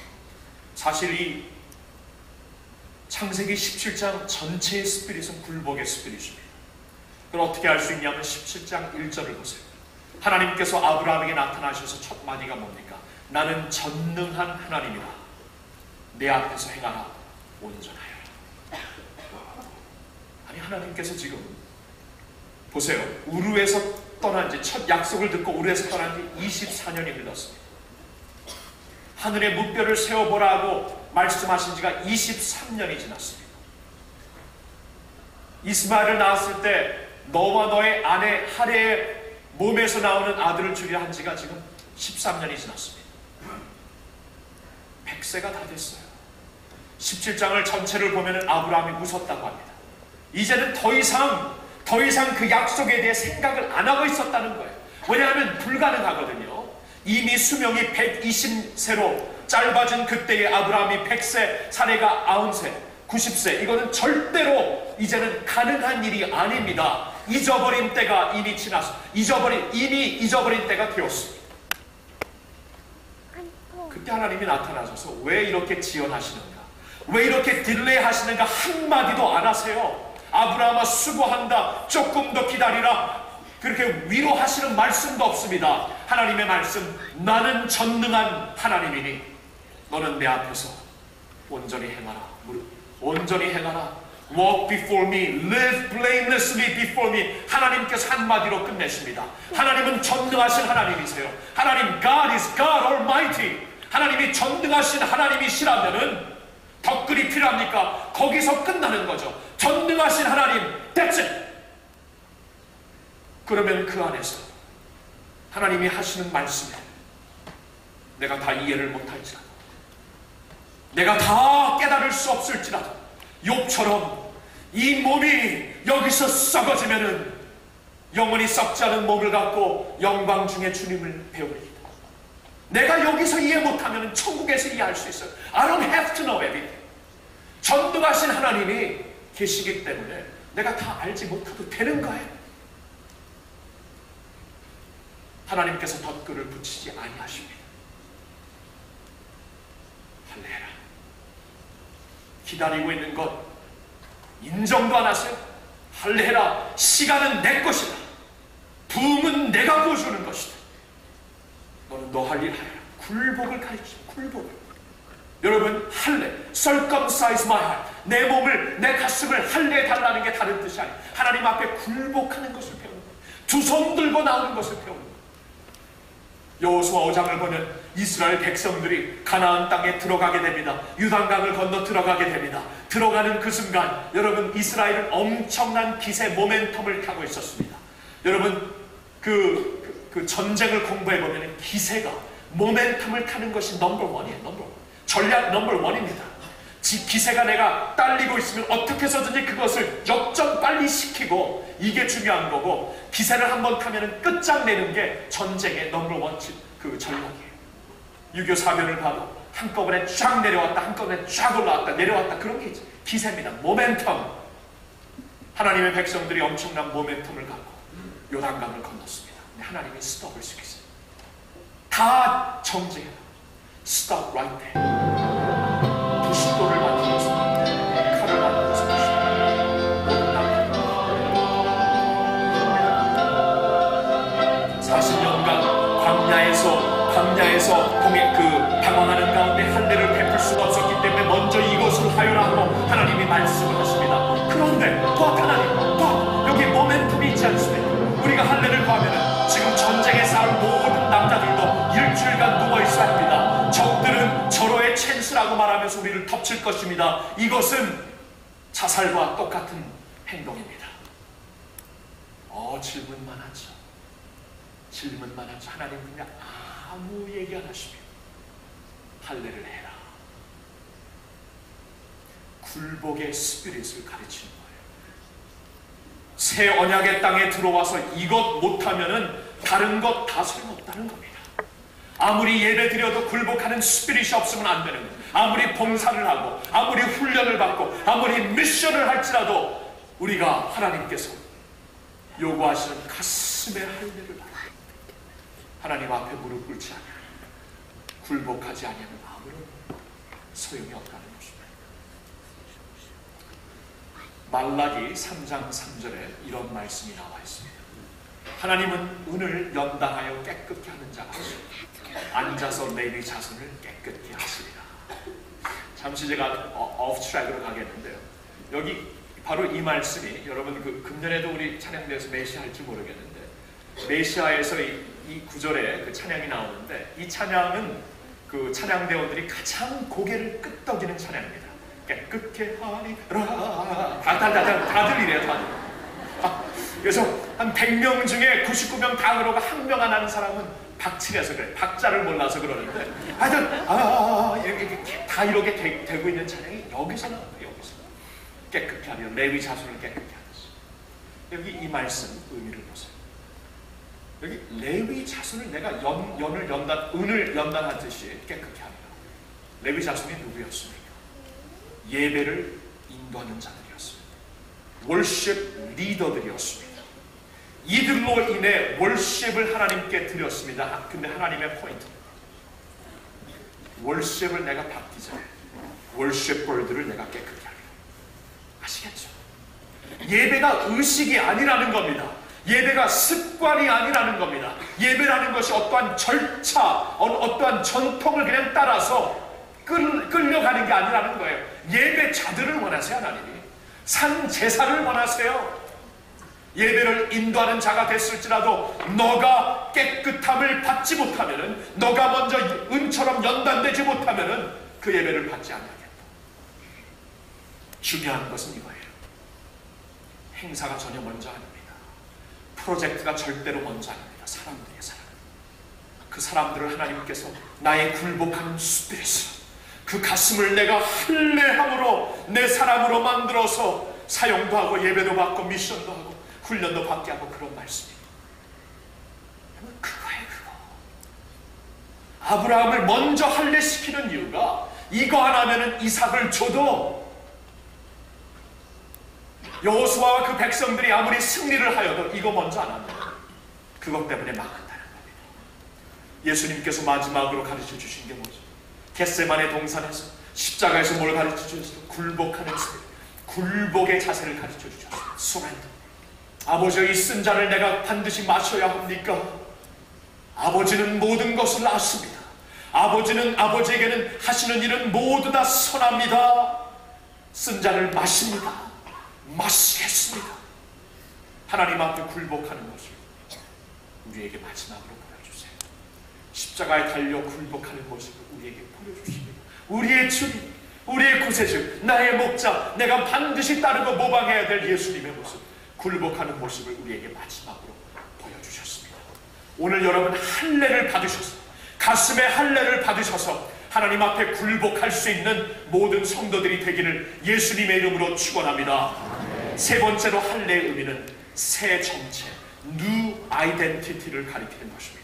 [SPEAKER 6] 사실 이 창세기 17장 전체의 스피릿은 굴복의 스피릿입니다. 그걸 어떻게 알 수 있냐면 17장 1절을 보세요. 하나님께서 아브라함에게 나타나셔서 첫 마디가 뭡니까? 나는 전능한 하나님이라. 내 앞에서 행하라. 온전하여라. 아니, 하나님께서 지금 보세요. 우르에서 떠난 지, 첫 약속을 듣고 우르에서 떠난 지 24년이 흘렀습니다. 하늘의 무뼈를 세워보라고 말씀하신 지가 23년이 지났습니다. 이스마엘을 낳았을 때 너와 너의 아내 하레의 몸에서 나오는 아들을 주려 한 지가 지금 13년이 지났습니다. 100세가 다 됐어요. 17장을 전체를 보면 아브라함이 웃었다고 합니다. 이제는 더 이상 그 약속에 대해 생각을 안 하고 있었다는 거예요. 왜냐하면 불가능하거든요. 이미 수명이 120세로 짧아진 그때의 아브라함이 100세, 사례가 90세, 90세, 이거는 절대로 이제는 가능한 일이 아닙니다. 잊어버린 때가 이미 지나서 이미 잊어버린 때가 되었습니다. 그때 하나님이 나타나셔서 왜 이렇게 지연하시는가, 왜 이렇게 딜레이 하시는가 한마디도 안 하세요. 아브라함아 수고한다, 조금 더 기다리라, 그렇게 위로하시는 말씀도 없습니다. 하나님의 말씀, 나는 전능한 하나님이니 너는 내 앞에서 온전히 행하라. 온전히 행하라. Walk before me, live blamelessly before me. 하나님께서 한마디로 끝내십니다. 하나님은 전능하신 하나님이세요. 하나님, God is God Almighty. 하나님이 전능하신 하나님이시라면은 덧글이 필요합니까? 거기서 끝나는 거죠. 전능하신 하나님, that's it. 그러면 그 안에서 하나님이 하시는 말씀에 내가 다 이해를 못할지라도, 내가 다 깨달을 수 없을지라도, 욥처럼 이 몸이 여기서 썩어지면은 영원히 썩지 않은 몸을 갖고 영광 중에 주님을 배우리이다. 내가 여기서 이해 못하면 천국에서 이해할 수 있어요. I don't have to know everything. 전능하신 하나님이 계시기 때문에 내가 다 알지 못해도 되는 거예요. 하나님께서 덧글을 붙이지 아니하십니다. 할례라. 기다리고 있는 것 인정도 안 하세요. 할례라. 시간은 내 것이다. 부음은 내가 부어주는 것이다. 너는 너 할 일 하여라. 굴복을 가르치십니다. 굴복을. 여러분, 할례, circumcise my heart. 내 몸을, 내 가슴을 할례해달라는 게 다른 뜻이 아니에요. 하나님 앞에 굴복하는 것을 배우는 거예요. 두 손 들고 나오는 것을 배우는 거예요. 여호수아 5장을 보면 이스라엘 백성들이 가나안 땅에 들어가게 됩니다. 요단강을 건너 들어가게 됩니다. 들어가는 그 순간 여러분, 이스라엘은 엄청난 기세 모멘텀을 타고 있었습니다. 여러분, 그 전쟁을 공부해 보면 기세가, 모멘텀을 타는 것이 넘버원이에요. 넘버원. 전략 넘버원입니다. 기세가 내가 딸리고 있으면 어떻게 해서든지 그것을 역전 빨리 시키고, 이게 중요한 거고, 기세를 한번 타면 끝장내는 게 전쟁의 넘버원 그 전략이에요. 6.25 사변을 봐도 한꺼번에 쫙 내려왔다, 한꺼번에 쫙 올라왔다, 내려왔다, 그런 게 기세입니다. 모멘텀. 하나님의 백성들이 엄청난 모멘텀을 갖고 요단강을 건넜습니다. 근데 하나님이 스톱을 시켰어요. 다 정지해라. Stop right there. 90도를 만들어서 칼을 만들어서 모든 남편 40년간 광야에서 방황하는 가운데 할례를 베풀 수가 없었기 때문에 먼저 이것을 하여라 하고 하나님이 말씀을 하십니다. 그런데 또 하나님, 또 여기 모멘텀이 있지 않습니까? 우리가 할례를 구하면 지금 전쟁에 싸울 모든 남자들도 일주일간 누워있어야 합니다. 적들은 절호의 찬스라고 말하면서 우리를 덮칠 것입니다. 이것은 자살과 똑같은 행동입니다. 질문만 하죠. 질문만 하죠. 하나님 그냥 아무 얘기 안 하십니다. 할례를 해라. 굴복의 스피릿을 가르치는 거예요. 새 언약의 땅에 들어와서 이것 못하면은 다른 것 다 소용없다는 겁니다. 아무리 예배 드려도 굴복하는 스피릿이 없으면 안 되는 거예요. 아무리 봉사를 하고, 아무리 훈련을 받고, 아무리 미션을 할지라도 우리가 하나님께서 요구하시는 가슴의 할례를 하라. 하나님 앞에 무릎 꿇지 않으면, 굴복하지 않으면 아무런 소용이 없다는 것입니다. 말라기 3장 3절에 이런 말씀이 나와 있습니다. 하나님은 은을 연단하여 깨끗게 하는 자가 앉아서 레위 자손을 깨끗게 하시리라. 잠시 제가 오프 트랙으로 가겠는데요. 여기 바로 이 말씀이, 여러분 금년에도 우리 찬양대에서 메시아 할지 모르겠는데, 메시아에서 이 구절에 그 찬양이 나오는데, 이 찬양은 그 찬양대원들이 가장 고개를 끄덕이는 찬양입니다. 깨끗게 하리라. 다들 이래요, 다들. 그래서 한 100명 중에 99명 다 그러고 한 명 안 하는 사람은 박치라서 그래. 박자를 몰라서 그러는데, 하여튼 이렇게 다 이렇게 되고 있는 찬양이 여기서 나와요. 여기서 깨끗게 하리라. 레위 자손을 깨끗게 하듯이. 여기 이 말씀 의미를 보세요. 여기 레위 자손을 내가 은을 연단하듯이 깨끗게 하리라. 레위 자손이 누구였습니까? 예배를 인도하는 자들이었습니다. 월십 리더들이었습니다. 이들로 인해 월십을 하나님께 드렸습니다. 근데 하나님의 포인트, 월십을 내가 받기 전에 월십벌들을 내가 깨끗게 하리라. 아시겠죠? 예배가 의식이 아니라는 겁니다. 예배가 습관이 아니라는 겁니다. 예배라는 것이 어떠한 절차, 어떠한 전통을 그냥 따라서 끌려가는 게 아니라는 거예요. 예배자들을 원하세요. 하나님이 산 제사를 원하세요. 예배를 인도하는 자가 됐을지라도 너가 깨끗함을 받지 못하면은, 너가 먼저 은처럼 연단되지 못하면은 그 예배를 받지 않겠다. 중요한 것은 이거예요. 행사가 전혀 먼저 아닙니다. 프로젝트가 절대로 먼저 아닙니다. 사람들이에요. 그 사람들을 하나님께서 나의 굴복하는 스피릿으로, 그 가슴을 내가 할례함으로 내 사람으로 만들어서 사용도 하고 예배도 받고 미션도 하고 훈련도 받게 하고, 그런 말씀입니다. 그거예요, 그거. 아브라함을 먼저 할례시키는 이유가, 이거 안 하면은 이삭을 줘도 여호수아와 그 백성들이 아무리 승리를 하여도 이거 먼저 안 하면 그것 때문에 망한다는 겁니다. 예수님께서 마지막으로 가르쳐 주신 게 뭐죠? 겟세마네 동산에서, 십자가에서 뭘 가르쳐 주셨어요? 굴복하는 스피릿, 굴복의 자세를 가르쳐 주셨어요. surrender. 아버지의 이 쓴 잔을 내가 반드시 마셔야 합니까? 아버지는 모든 것을 아십니다. 아버지에게는 하시는 일은 모두 다 선합니다. 쓴 잔을 마십니다. 마시겠습니다. 하나님 앞에 굴복하는 것을 우리에게 마지막으로 보여주세요. 십자가에 달려 굴복하는 모습을 우리에게 보여주십니다. 우리의 주님, 우리의 구세주, 나의 목자, 내가 반드시 따르고 모방해야 될 예수님의 모습, 굴복하는 모습을 우리에게 마지막으로 보여주셨습니다. 오늘 여러분 할례를 받으셔서, 가슴에 할례를 받으셔서 하나님 앞에 굴복할 수 있는 모든 성도들이 되기를 예수님의 이름으로 축원합니다. 세 번째로 할례의 의미는 새 정체, new identity를 가리키는 것입니다.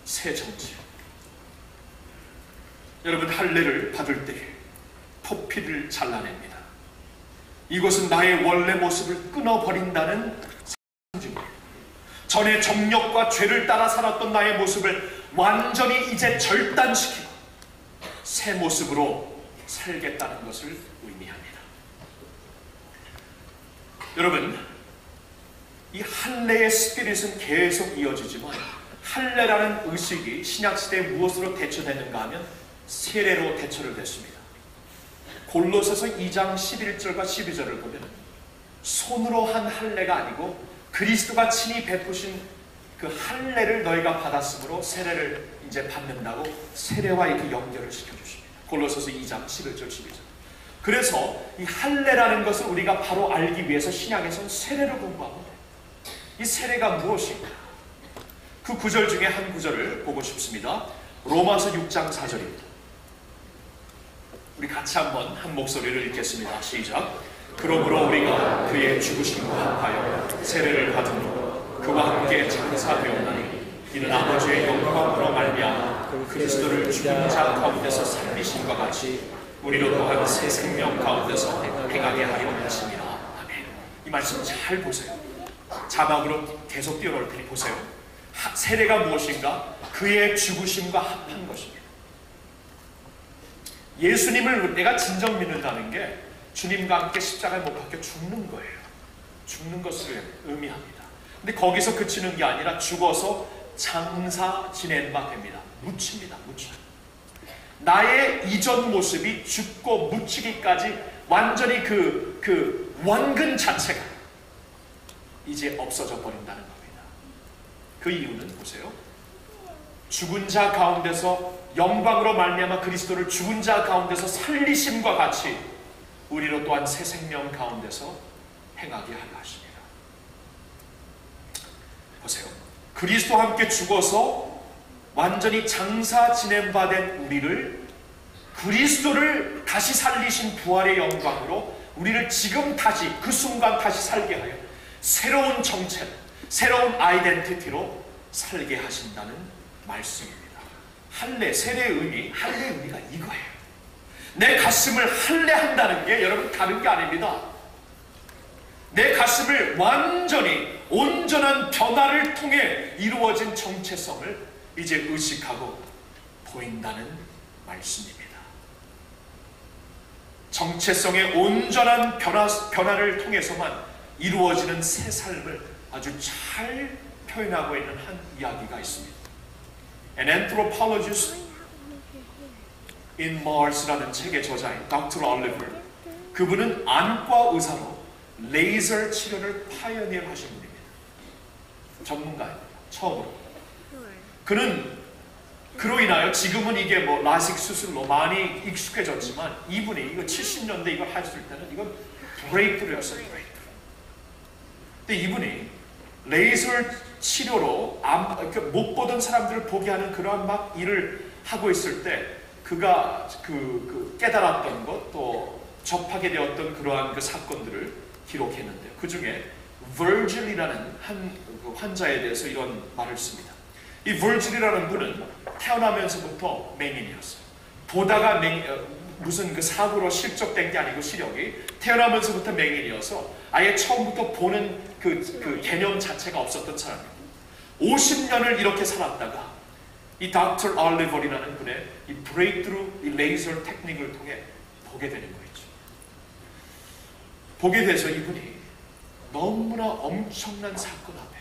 [SPEAKER 6] 새 정체. 여러분, 할례를 받을 때 포피를 잘라냅니다. 이것은 나의 원래 모습을 끊어버린다는 상징입니다. 전에 정욕과 죄를 따라 살았던 나의 모습을 완전히 이제 절단시키고 새 모습으로 살겠다는 것을 의미합니다. 여러분, 이 할례의 스피릿은 계속 이어지지만 할례라는 의식이 신약시대에 무엇으로 대처되는가 하면 세례로 대처를 됐습니다. 골로새서 2장 11절과 12절을 보면 손으로 한 할례가 아니고 그리스도가 친히 베푸신 그 할례를 너희가 받았으므로 세례를 이제 받는다고 세례와 이렇게 연결을 시켜주십니다. 골로새서 2장 11절 12절. 그래서 이 할례라는 것을 우리가 바로 알기 위해서 신약에서는 세례를 공부하고, 이 세례가 무엇인가? 그 구절 중에 한 구절을 보고 싶습니다. 로마서 6장 4절입니다. 우리 같이 한번 한 목소리를 읽겠습니다. 시작. 그러므로 우리가 그의 죽으심과 합하여 세례를 받음으로 그와 함께 장사되었나니 이는 아버지의 영광으로 말미암아 그리스도를 죽은 자 가운데서 살리심과 같이 우리로 또한 새 생명 가운데서 행하게 하려 하심이라. 아멘. 이 말씀 잘 보세요. 자막으로 계속 띄워놓을 테니 보세요. 세례가 무엇인가? 그의 죽으심과 합한 것입니다. 예수님을 내가 진정 믿는다는 게 주님과 함께 십자가에 못 박혀 죽는 거예요. 죽는 것을 의미합니다. 근데 거기서 그치는 게 아니라 죽어서 장사 지낸 바 됩니다. 묻힙니다. 묻혀. 나의 이전 모습이 죽고 묻히기까지 완전히 그 원근 자체가 이제 없어져 버린다는 겁니다. 그 이유는 보세요. 죽은 자 가운데서 영광으로 말미암아 그리스도를 죽은 자 가운데서 살리심과 같이 우리로 또한 새 생명 가운데서 행하게 하려 하십니다. 보세요. 그리스도와 함께 죽어서 완전히 장사 지낸 바 된 우리를 그리스도를 다시 살리신 부활의 영광으로 우리를 지금 다시 그 순간 다시 살게 하여 새로운 정체, 새로운 아이덴티티로 살게 하신다는 말씀입니다. 할례, 세례의 의미, 할례의 의미가 이거예요. 내 가슴을 할례한다는 게 여러분 다른 게 아닙니다. 내 가슴을 완전히 온전한 변화를 통해 이루어진 정체성을 이제 의식하고 보인다는 말씀입니다. 정체성의 온전한 변화를 통해서만 이루어지는 새 삶을 아주 잘 표현하고 있는 한 이야기가 있습니다. An Anthropologist in Mars라는 책의 저자인 Dr. Oliver, 그분은 안과 의사로 레이저 치료를 파이어니어 하신 분입니다. 전문가입니다. 처음으로. 그는 그로 인하여 지금은 이게 뭐 라식 수술로 많이 익숙해졌지만 이분이 이거 70년대 이걸 했을 때는 이건 브레이크였어요. 브레이크. 근데 이분이 레이저 치료로 못 보던 사람들을 보게 하는 그러한 막 일을 하고 있을 때 그가 깨달았던 것, 또 접하게 되었던 그러한 그 사건들을 기록했는데요. 그 중에 버질이라는 한 환자에 대해서 이런 말을 씁니다. 이 버질이라는 분은 태어나면서부터 맹인이었어요. 보다가 무슨 그 사고로 실족된 게 아니고 시력이 태어나면서부터 맹인이어서 아예 처음부터 보는 그 개념 자체가 없었던 사람입니다. 50년을 이렇게 살았다가 이 닥터 올리버이라는 분의 이 브레이크트루, 이 레이저 테크닉을 통해 보게 되는 거죠. 보게 돼서 이분이 너무나 엄청난 사건 앞에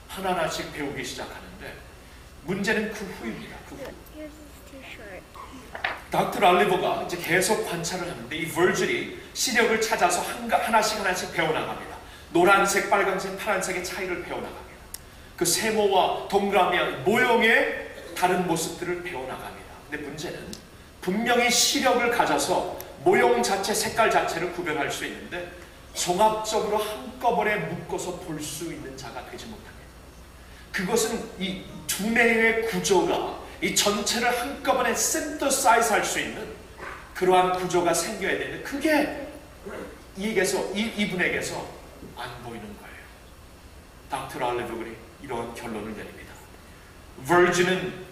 [SPEAKER 6] 하나하나씩 배우기 시작하는데 문제는 그 후입니다. 그 후. 닥터 올리버가 이제 계속 관찰을 하는데 이 버질이 시력을 찾아서 하나씩 배워나갑니다. 노란색, 빨간색, 파란색의 차이를 배워나갑니다. 그 세모와 동그라미 모형의 다른 모습들을 배워나갑니다. 근데 문제는 분명히 시력을 가져서 모형 자체, 색깔 자체를 구별할 수 있는데 종합적으로 한꺼번에 묶어서 볼 수 있는 자가 되지 못합니다. 그것은 이 두뇌의 구조가 이 전체를 한꺼번에 synthesize 할 수 있는 그러한 구조가 생겨야 되는데 그게 이분에게서 안 보이는 거예요. 닥터 알레브그리 이런 결론을 내립니다. Virgin은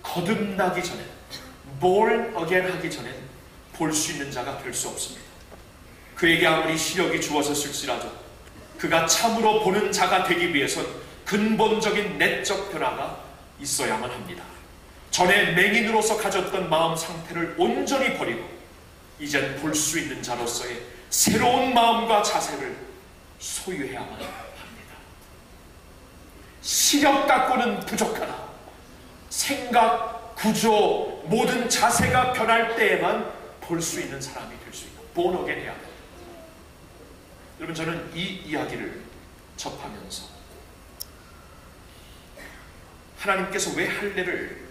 [SPEAKER 6] 거듭나기 전에, born again 하기 전에 볼 수 있는 자가 될 수 없습니다. 그에게 아무리 시력이 주어졌을지라도 그가 참으로 보는 자가 되기 위해선 근본적인 내적 변화가 있어야만 합니다. 전에 맹인으로서 가졌던 마음 상태를 온전히 버리고 이젠 볼 수 있는 자로서의 새로운 마음과 자세를 소유해야만 합니다. 시력 갖고는 부족하다. 생각, 구조, 모든 자세가 변할 때에만 볼 수 있는 사람이 될 수 있다. born again 해야 됩니다. 여러분, 저는 이 이야기를 접하면서 하나님께서 왜 할례를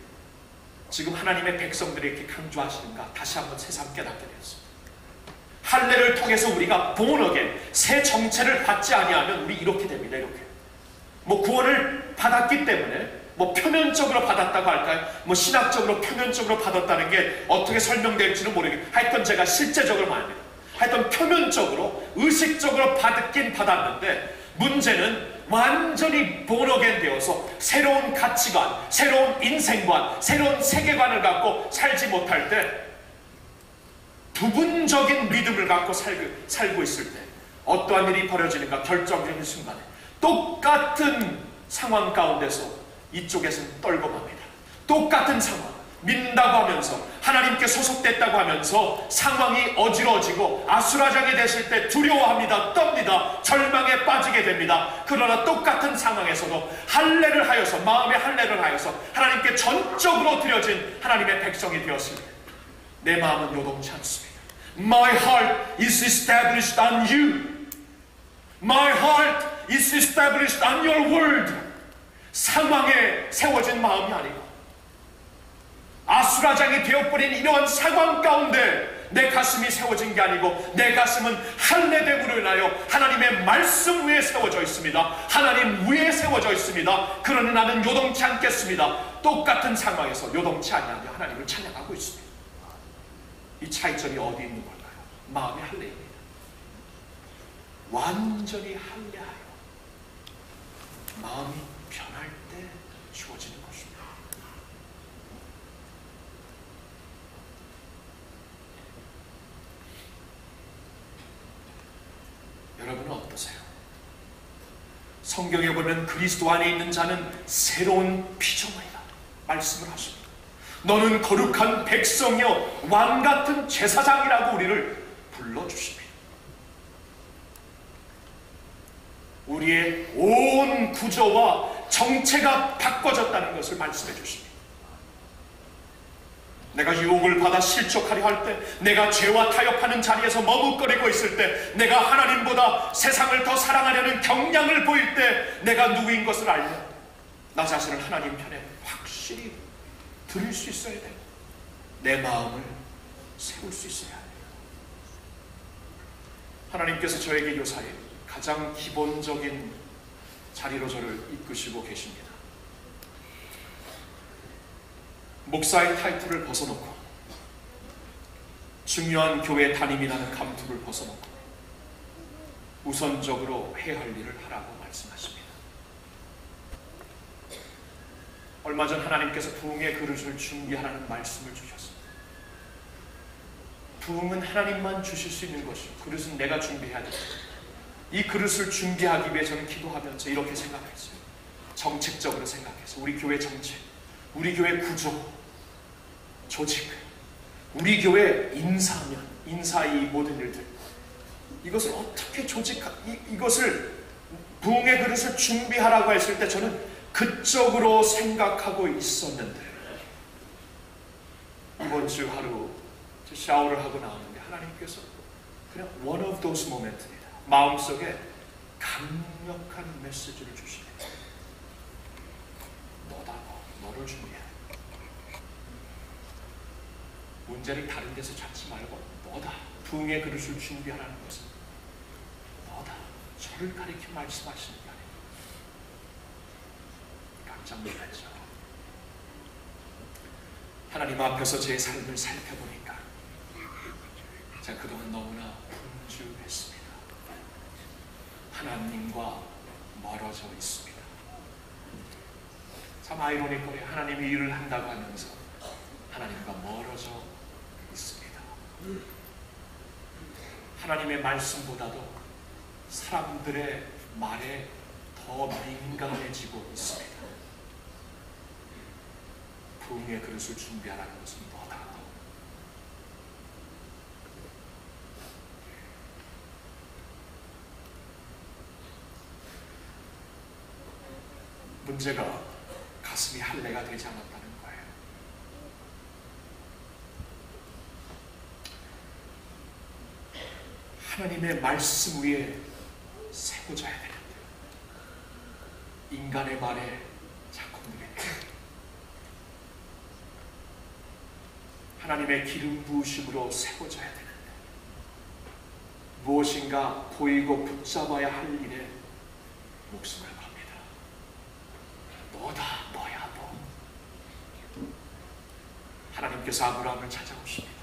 [SPEAKER 6] 지금 하나님의 백성들에게 강조하시는가 다시 한번 새삼 깨닫게 되었습니다. 할례를 통해서 우리가 born again, 새 정체를 받지 아니하면 우리 이렇게 됩니다. 이렇게 구원을 받았기 때문에 표면적으로 받았다고 할까요? 신학적으로 표면적으로 받았다는 게 어떻게 설명될지는 모르겠어요. 하여튼 제가 실제적으로 말합니다. 하여튼 표면적으로 의식적으로 받긴 받았는데 문제는 완전히 born again 되어서 새로운 가치관, 새로운 인생관, 새로운 세계관을 갖고 살지 못할 때 부분적인 믿음을 갖고 살고 있을 때 어떠한 일이 벌어지는가 결정적인 순간에 똑같은 상황 가운데서 이쪽에서는 떨고 맙니다. 똑같은 상황 믿는다고 하면서 하나님께 소속됐다고 하면서 상황이 어지러지고 아수라장이 되실 때 두려워합니다. 떱니다. 절망에 빠지게 됩니다. 그러나 똑같은 상황에서도 할례를 하여서 마음의 할례를 하여서 하나님께 전적으로 드려진 하나님의 백성이 되었을 때 내 마음은 요동치 않습니다. My heart is established on you. My heart is established on your word. 상황에 세워진 마음이 아니고 아수라장이 되어버린 이러한 상황 가운데 내 가슴이 세워진 게 아니고 내 가슴은 할례됨으로 인하여 하나님의 말씀 위에 세워져 있습니다. 하나님 위에 세워져 있습니다. 그러나 나는 요동치 않겠습니다. 똑같은 상황에서 요동치 아니하며 하나님을 찬양하고 있습니다. 이 차이점이 어디 있는 걸까요? 마음의 할례입니다. 완전히 할례하여 마음이 변할 때 주어지는 것입니다. 여러분은 어떠세요? 성경에 보면 그리스도 안에 있는 자는 새로운 피조물이다 말씀을 하십니다. 너는 거룩한 백성이여 왕같은 제사장이라고 우리를 불러주십니다. 우리의 온 구조와 정체가 바꿔졌다는 것을 말씀해 주십니다. 내가 유혹을 받아 실족하려 할 때, 내가 죄와 타협하는 자리에서 머뭇거리고 있을 때, 내가 하나님보다 세상을 더 사랑하려는 경향을 보일 때 내가 누구인 것을 알면 나 자신을 하나님 편에 확실히 들을 수 있어야 돼요. 내 마음을 세울 수 있어야 해요. 하나님께서 저에게 요사이 가장 기본적인 자리로 저를 이끄시고 계십니다. 목사의 타이틀을 벗어놓고 중요한 교회 담임이라는 감투를 벗어놓고 우선적으로 해야 할 일을 하라고 말씀하십니다. 얼마 전 하나님께서 부흥의 그릇을 준비하라는 말씀을 주셨습니다. 부흥은 하나님만 주실 수 있는 것이고 그릇은 내가 준비해야 됩니다. 이 그릇을 준비하기 위해 저는 기도하면서 이렇게 생각했어요. 정책적으로 생각해서 우리 교회 정책, 우리 교회 구조, 조직, 우리 교회 인사면, 인사의 모든 일들, 이것을 어떻게 이것을 부흥의 그릇을 준비하라고 했을 때 저는 그쪽으로 생각하고 있었는데 이번 주 하루 샤워를 하고 나오는데 하나님께서 그냥 one of those moment입니다. 마음속에 강력한 메시지를 주십니다. 너다고 너를 너를 준비해. 문제를 다른 데서 찾지 말고 너다. 부흥의 그릇을 준비하라는 것은 너다. 저를 가리켜 말씀하시는 게 아니에요. 깜짝 놀랐죠. 하나님 앞에서 제 삶을 살펴보니까 제가 그동안 너무나 분주했습니다. 하나님과 멀어져 있습니다. 참 아이러니컬해. 하나님이 일을 한다고 하면서 하나님과 멀어져 있습니다. 하나님의 말씀보다도 사람들의 말에 더 민감해지고 있습니다. 부흥의 그릇을 준비하라는 것은 너다. 문제가 가슴이 할례가 되지 않았다는 거예요. 하나님의 말씀 위에 세워져야 되는데 인간의 말에 자꾸 누리네. 하나님의 기름 부으심으로 세워져야 되는데 무엇인가 보이고 붙잡아야 할 일에 목숨을 겁니다. 너다, 너야, 너. 하나님께서 아브라함을 찾아오십니다.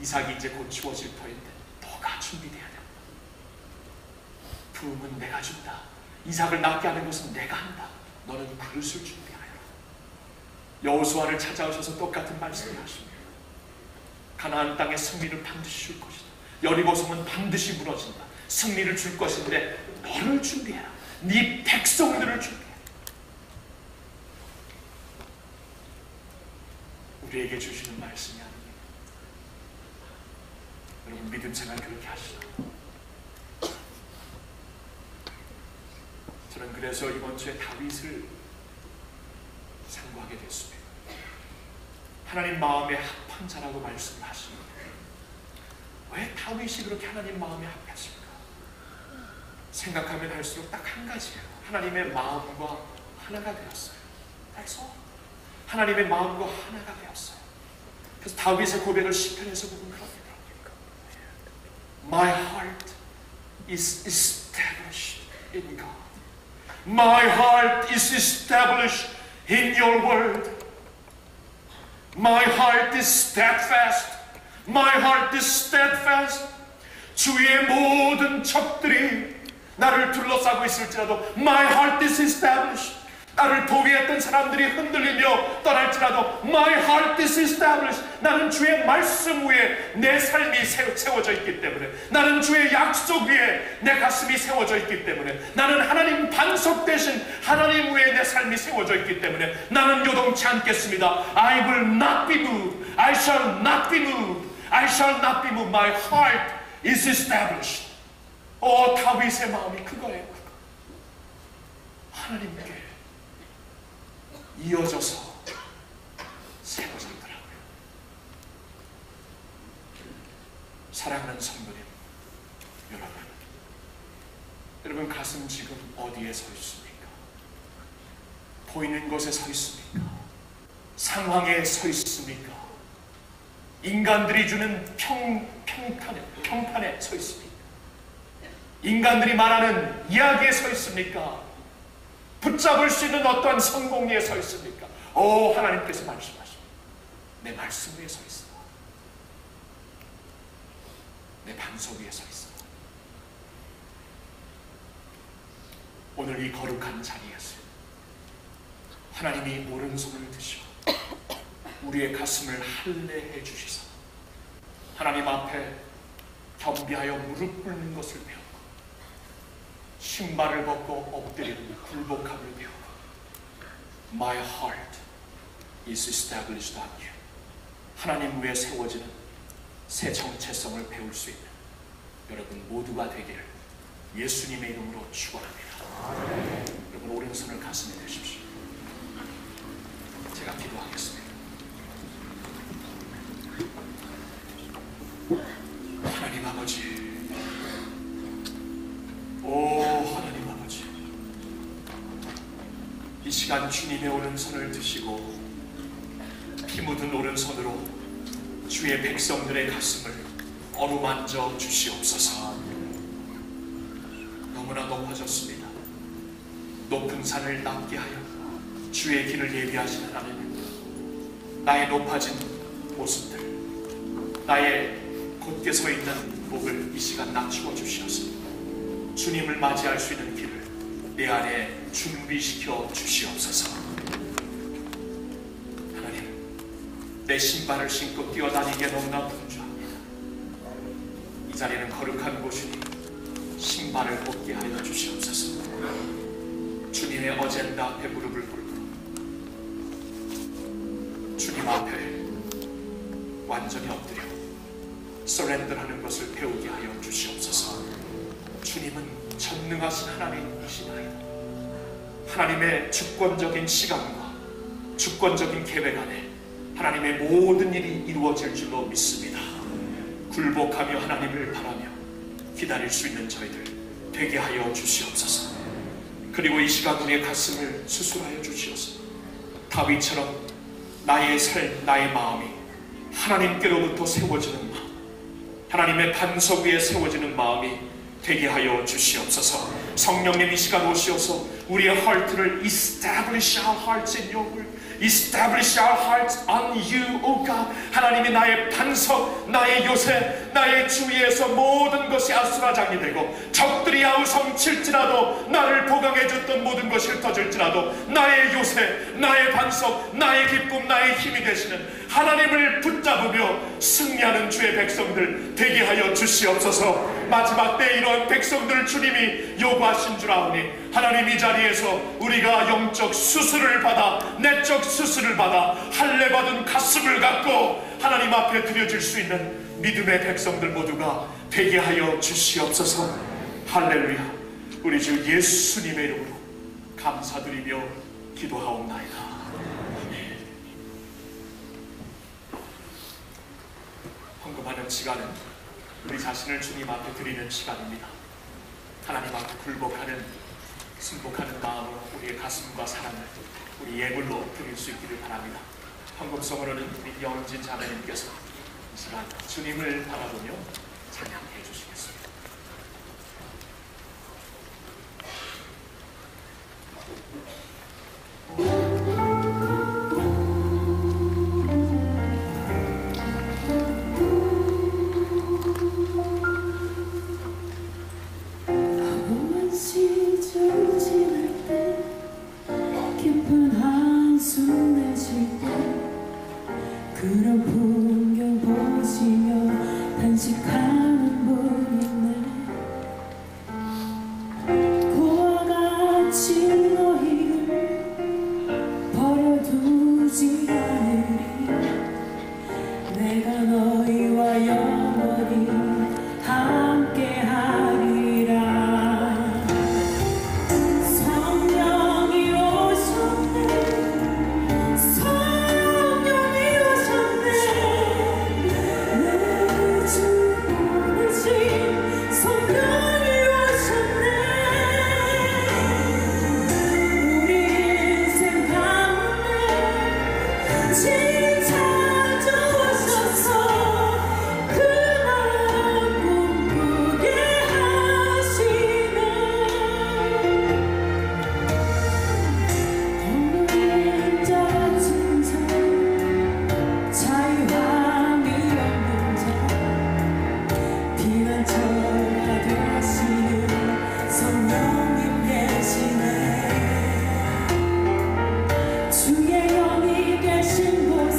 [SPEAKER 6] 이삭이 이제 곧 주어질 터인데 너가 준비돼야 된다. 부흥은 내가 준다. 이삭을 낳게 하는 것은 내가 한다. 너는 그릇을 준비하여라. 여호수아를 찾아오셔서 똑같은 말씀을 하십니다. 가나안 땅의 승리를 반드시 줄 것이다. 여리고성은 반드시 무너진다. 승리를 줄 것인데 너를 준비해라. 네 백성들을 준비해라. 우리에게 주시는 말씀이 아닙니다. 여러분 믿음 생활 그렇게 하시죠. 저는 그래서 이번 주에 다윗을 상고하게 됐습니다. 하나님 마음에 합한 자라고 말씀을 하십니다. 왜 다윗이 그렇게 하나님 마음에 합했을까? 생각하면 할수록 딱 한 가지예요. 하나님의 마음과 하나가 되었어요. 그래서 하나님의 마음과 하나가 되었어요. 그래서 다윗의 고백을 시편에서 보면 그럽니다. My heart is established in God. My heart is established in your word. My heart is steadfast. My heart is steadfast. 주의 모든 적들이 나를 둘러싸고 있을지라도 My heart is established. 나를 도위했던 사람들이 흔들리며 떠날지라도 My heart is established. 나는 주의 말씀 위에 내 삶이 세워져 있기 때문에, 나는 주의 약속 위에 내 가슴이 세워져 있기 때문에, 나는 하나님 반석 대신 하나님 위에 내 삶이 세워져 있기 때문에 나는 요동치 않겠습니다. I will not be moved. I shall not be moved. I shall not be moved. My heart is established. 다윗의 마음이 그거예요. 그거. 하나님께 이어져서 세워지더라고요. 사랑하는 성도님, 여러분 가슴 지금 어디에 서 있습니까? 보이는 곳에 서 있습니까? 상황에 서 있습니까? 인간들이 주는 평판에 서 있습니까? 인간들이 말하는 이야기에 서 있습니까? 붙잡을 수 있는 어떠한 성공리에 서 있습니까? 하나님께서 말씀하십니다. 내 말씀 위에 서 있어. 내 반석 위에 서 있어. 오늘 이 거룩한 자리에서 하나님이 오른손을 드시고 우리의 가슴을 할례해 주시사 하나님 앞에 겸비하여 무릎 꿇는 것을 배우고 신발을 벗고 엎드리는 굴복함을 배우고 My heart is established on you. 하나님 위에 세워지는 새 정체성을 배울 수 있는 여러분 모두가 되기를 예수님의 이름으로 축원합니다. 여러분 오른손을 가슴에 대십시오. 제가 기도하겠습니다. 하나님 아버지, 하나님 아버지, 이 시간 시간 주님의 오른손을 드시고 피 묻은 오른손으로 주의 백성들의 가슴을 어루만져 주시옵소서. 너무나 높아졌습니다. 높은 산을 낮게 하여 주의 길을 예비하신 하나님, 나의 높아진 모습들, 나의 곧게 서 있는 목을 이 시간 낮추어 주시옵소서. 주님을 맞이할 수 있는 길을 내 안에 준비시켜 주시옵소서. 하나님, 내 신발을 신고 뛰어다니기에 너무나 분주합니다. 이 자리는 거룩한 곳이니 신발을 벗게 하여 주시옵소서. 주님의 어젠다 앞에 무릎을 꿇고 주님 앞에 완전히 엎드려 서렌더하는 것을 배우게 하여 주시옵소서. 주님은 전능하신 하나님이시나이다. 하나님의 주권적인 시간과 주권적인 계획 안에 하나님의 모든 일이 이루어질 줄로 믿습니다. 굴복하며 하나님을 바라며 기다릴 수 있는 저희들 되게 하여 주시옵소서. 그리고 이 시간 우리의 가슴을 수술하여 주시옵소서. 다윗처럼 나의 삶, 나의 마음이 하나님께로부터 세워지는 마음, 하나님의 반석 위에 세워지는 마음이 되게 하여 주시옵소서. 성령님 이 시간 오시어서 우리의 heart를 establish our hearts in your word, establish our hearts on you, O God. 하나님이 나의 반석, 나의 요새, 나의 주위에서 모든 것이 아수라장이 되고 적들이 아우성칠지라도 나를 보강해줬던 모든 것이 흩어질지라도 나의 요새, 나의 반석, 나의 기쁨, 나의 힘이 되시는 하나님을 붙잡으며 승리하는 주의 백성들 되게 하여 주시옵소서. 마지막 때 이러한 백성들을 주님이 요구하신 줄 아오니 하나님 이 자리에서 우리가 영적 수술을 받아 내적 수술을 받아 할례받은 가슴을 갖고 하나님 앞에 드려질 수 있는 믿음의 백성들 모두가 되게 하여 주시옵소서. 할렐루야. 우리 주 예수님의 이름으로 감사드리며 기도하옵나이다. 헌금하는 시간은 우리 자신을 주님 앞에 드리는 시간입니다. 하나님 앞에 굴복하는 승복하는 마음으로 우리의 가슴과 사랑을 우리 예물로 드릴 수 있기를 바랍니다. 헌금성으로는 우리 영진 자매님께서 이 시간 주님을 바라보며 찬양해 주시겠습니다.
[SPEAKER 7] 그런 풍경 보시며 단식하는 분 있네. 고와 같이 너희를 버려두지 않으리. 내가 너희와 영원히 함께하리라. 주의 영이 계신 곳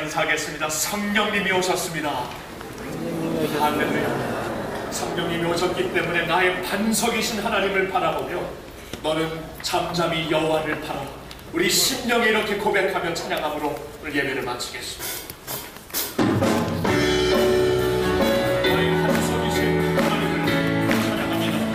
[SPEAKER 6] 인사하겠습니다. 성령님이 오셨습니다. 할렐루야. 성령님이 오셨기 때문에 나의 반석이신 하나님을 바라보며 너는 잠잠히 여호와를 바라라. 우리 심령에 이렇게 고백하며 찬양함으로 오늘 예배를 마치겠습니다. 나의 반석이신 하나님을 찬양합니다.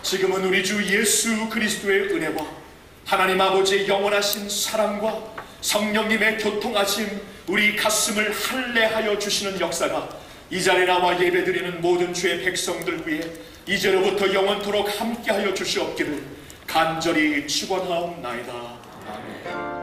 [SPEAKER 6] 지금은 우리 주 예수 그리스도의 은혜와 하나님 아버지의 영원하신 사랑과 성령님의 교통하심, 우리 가슴을 할례하여 주시는 역사가 이 자리에 나와 예배드리는 모든 주의 백성들 위해 이제로부터 영원토록 함께하여 주시옵기를 간절히 축원하옵나이다. 아멘.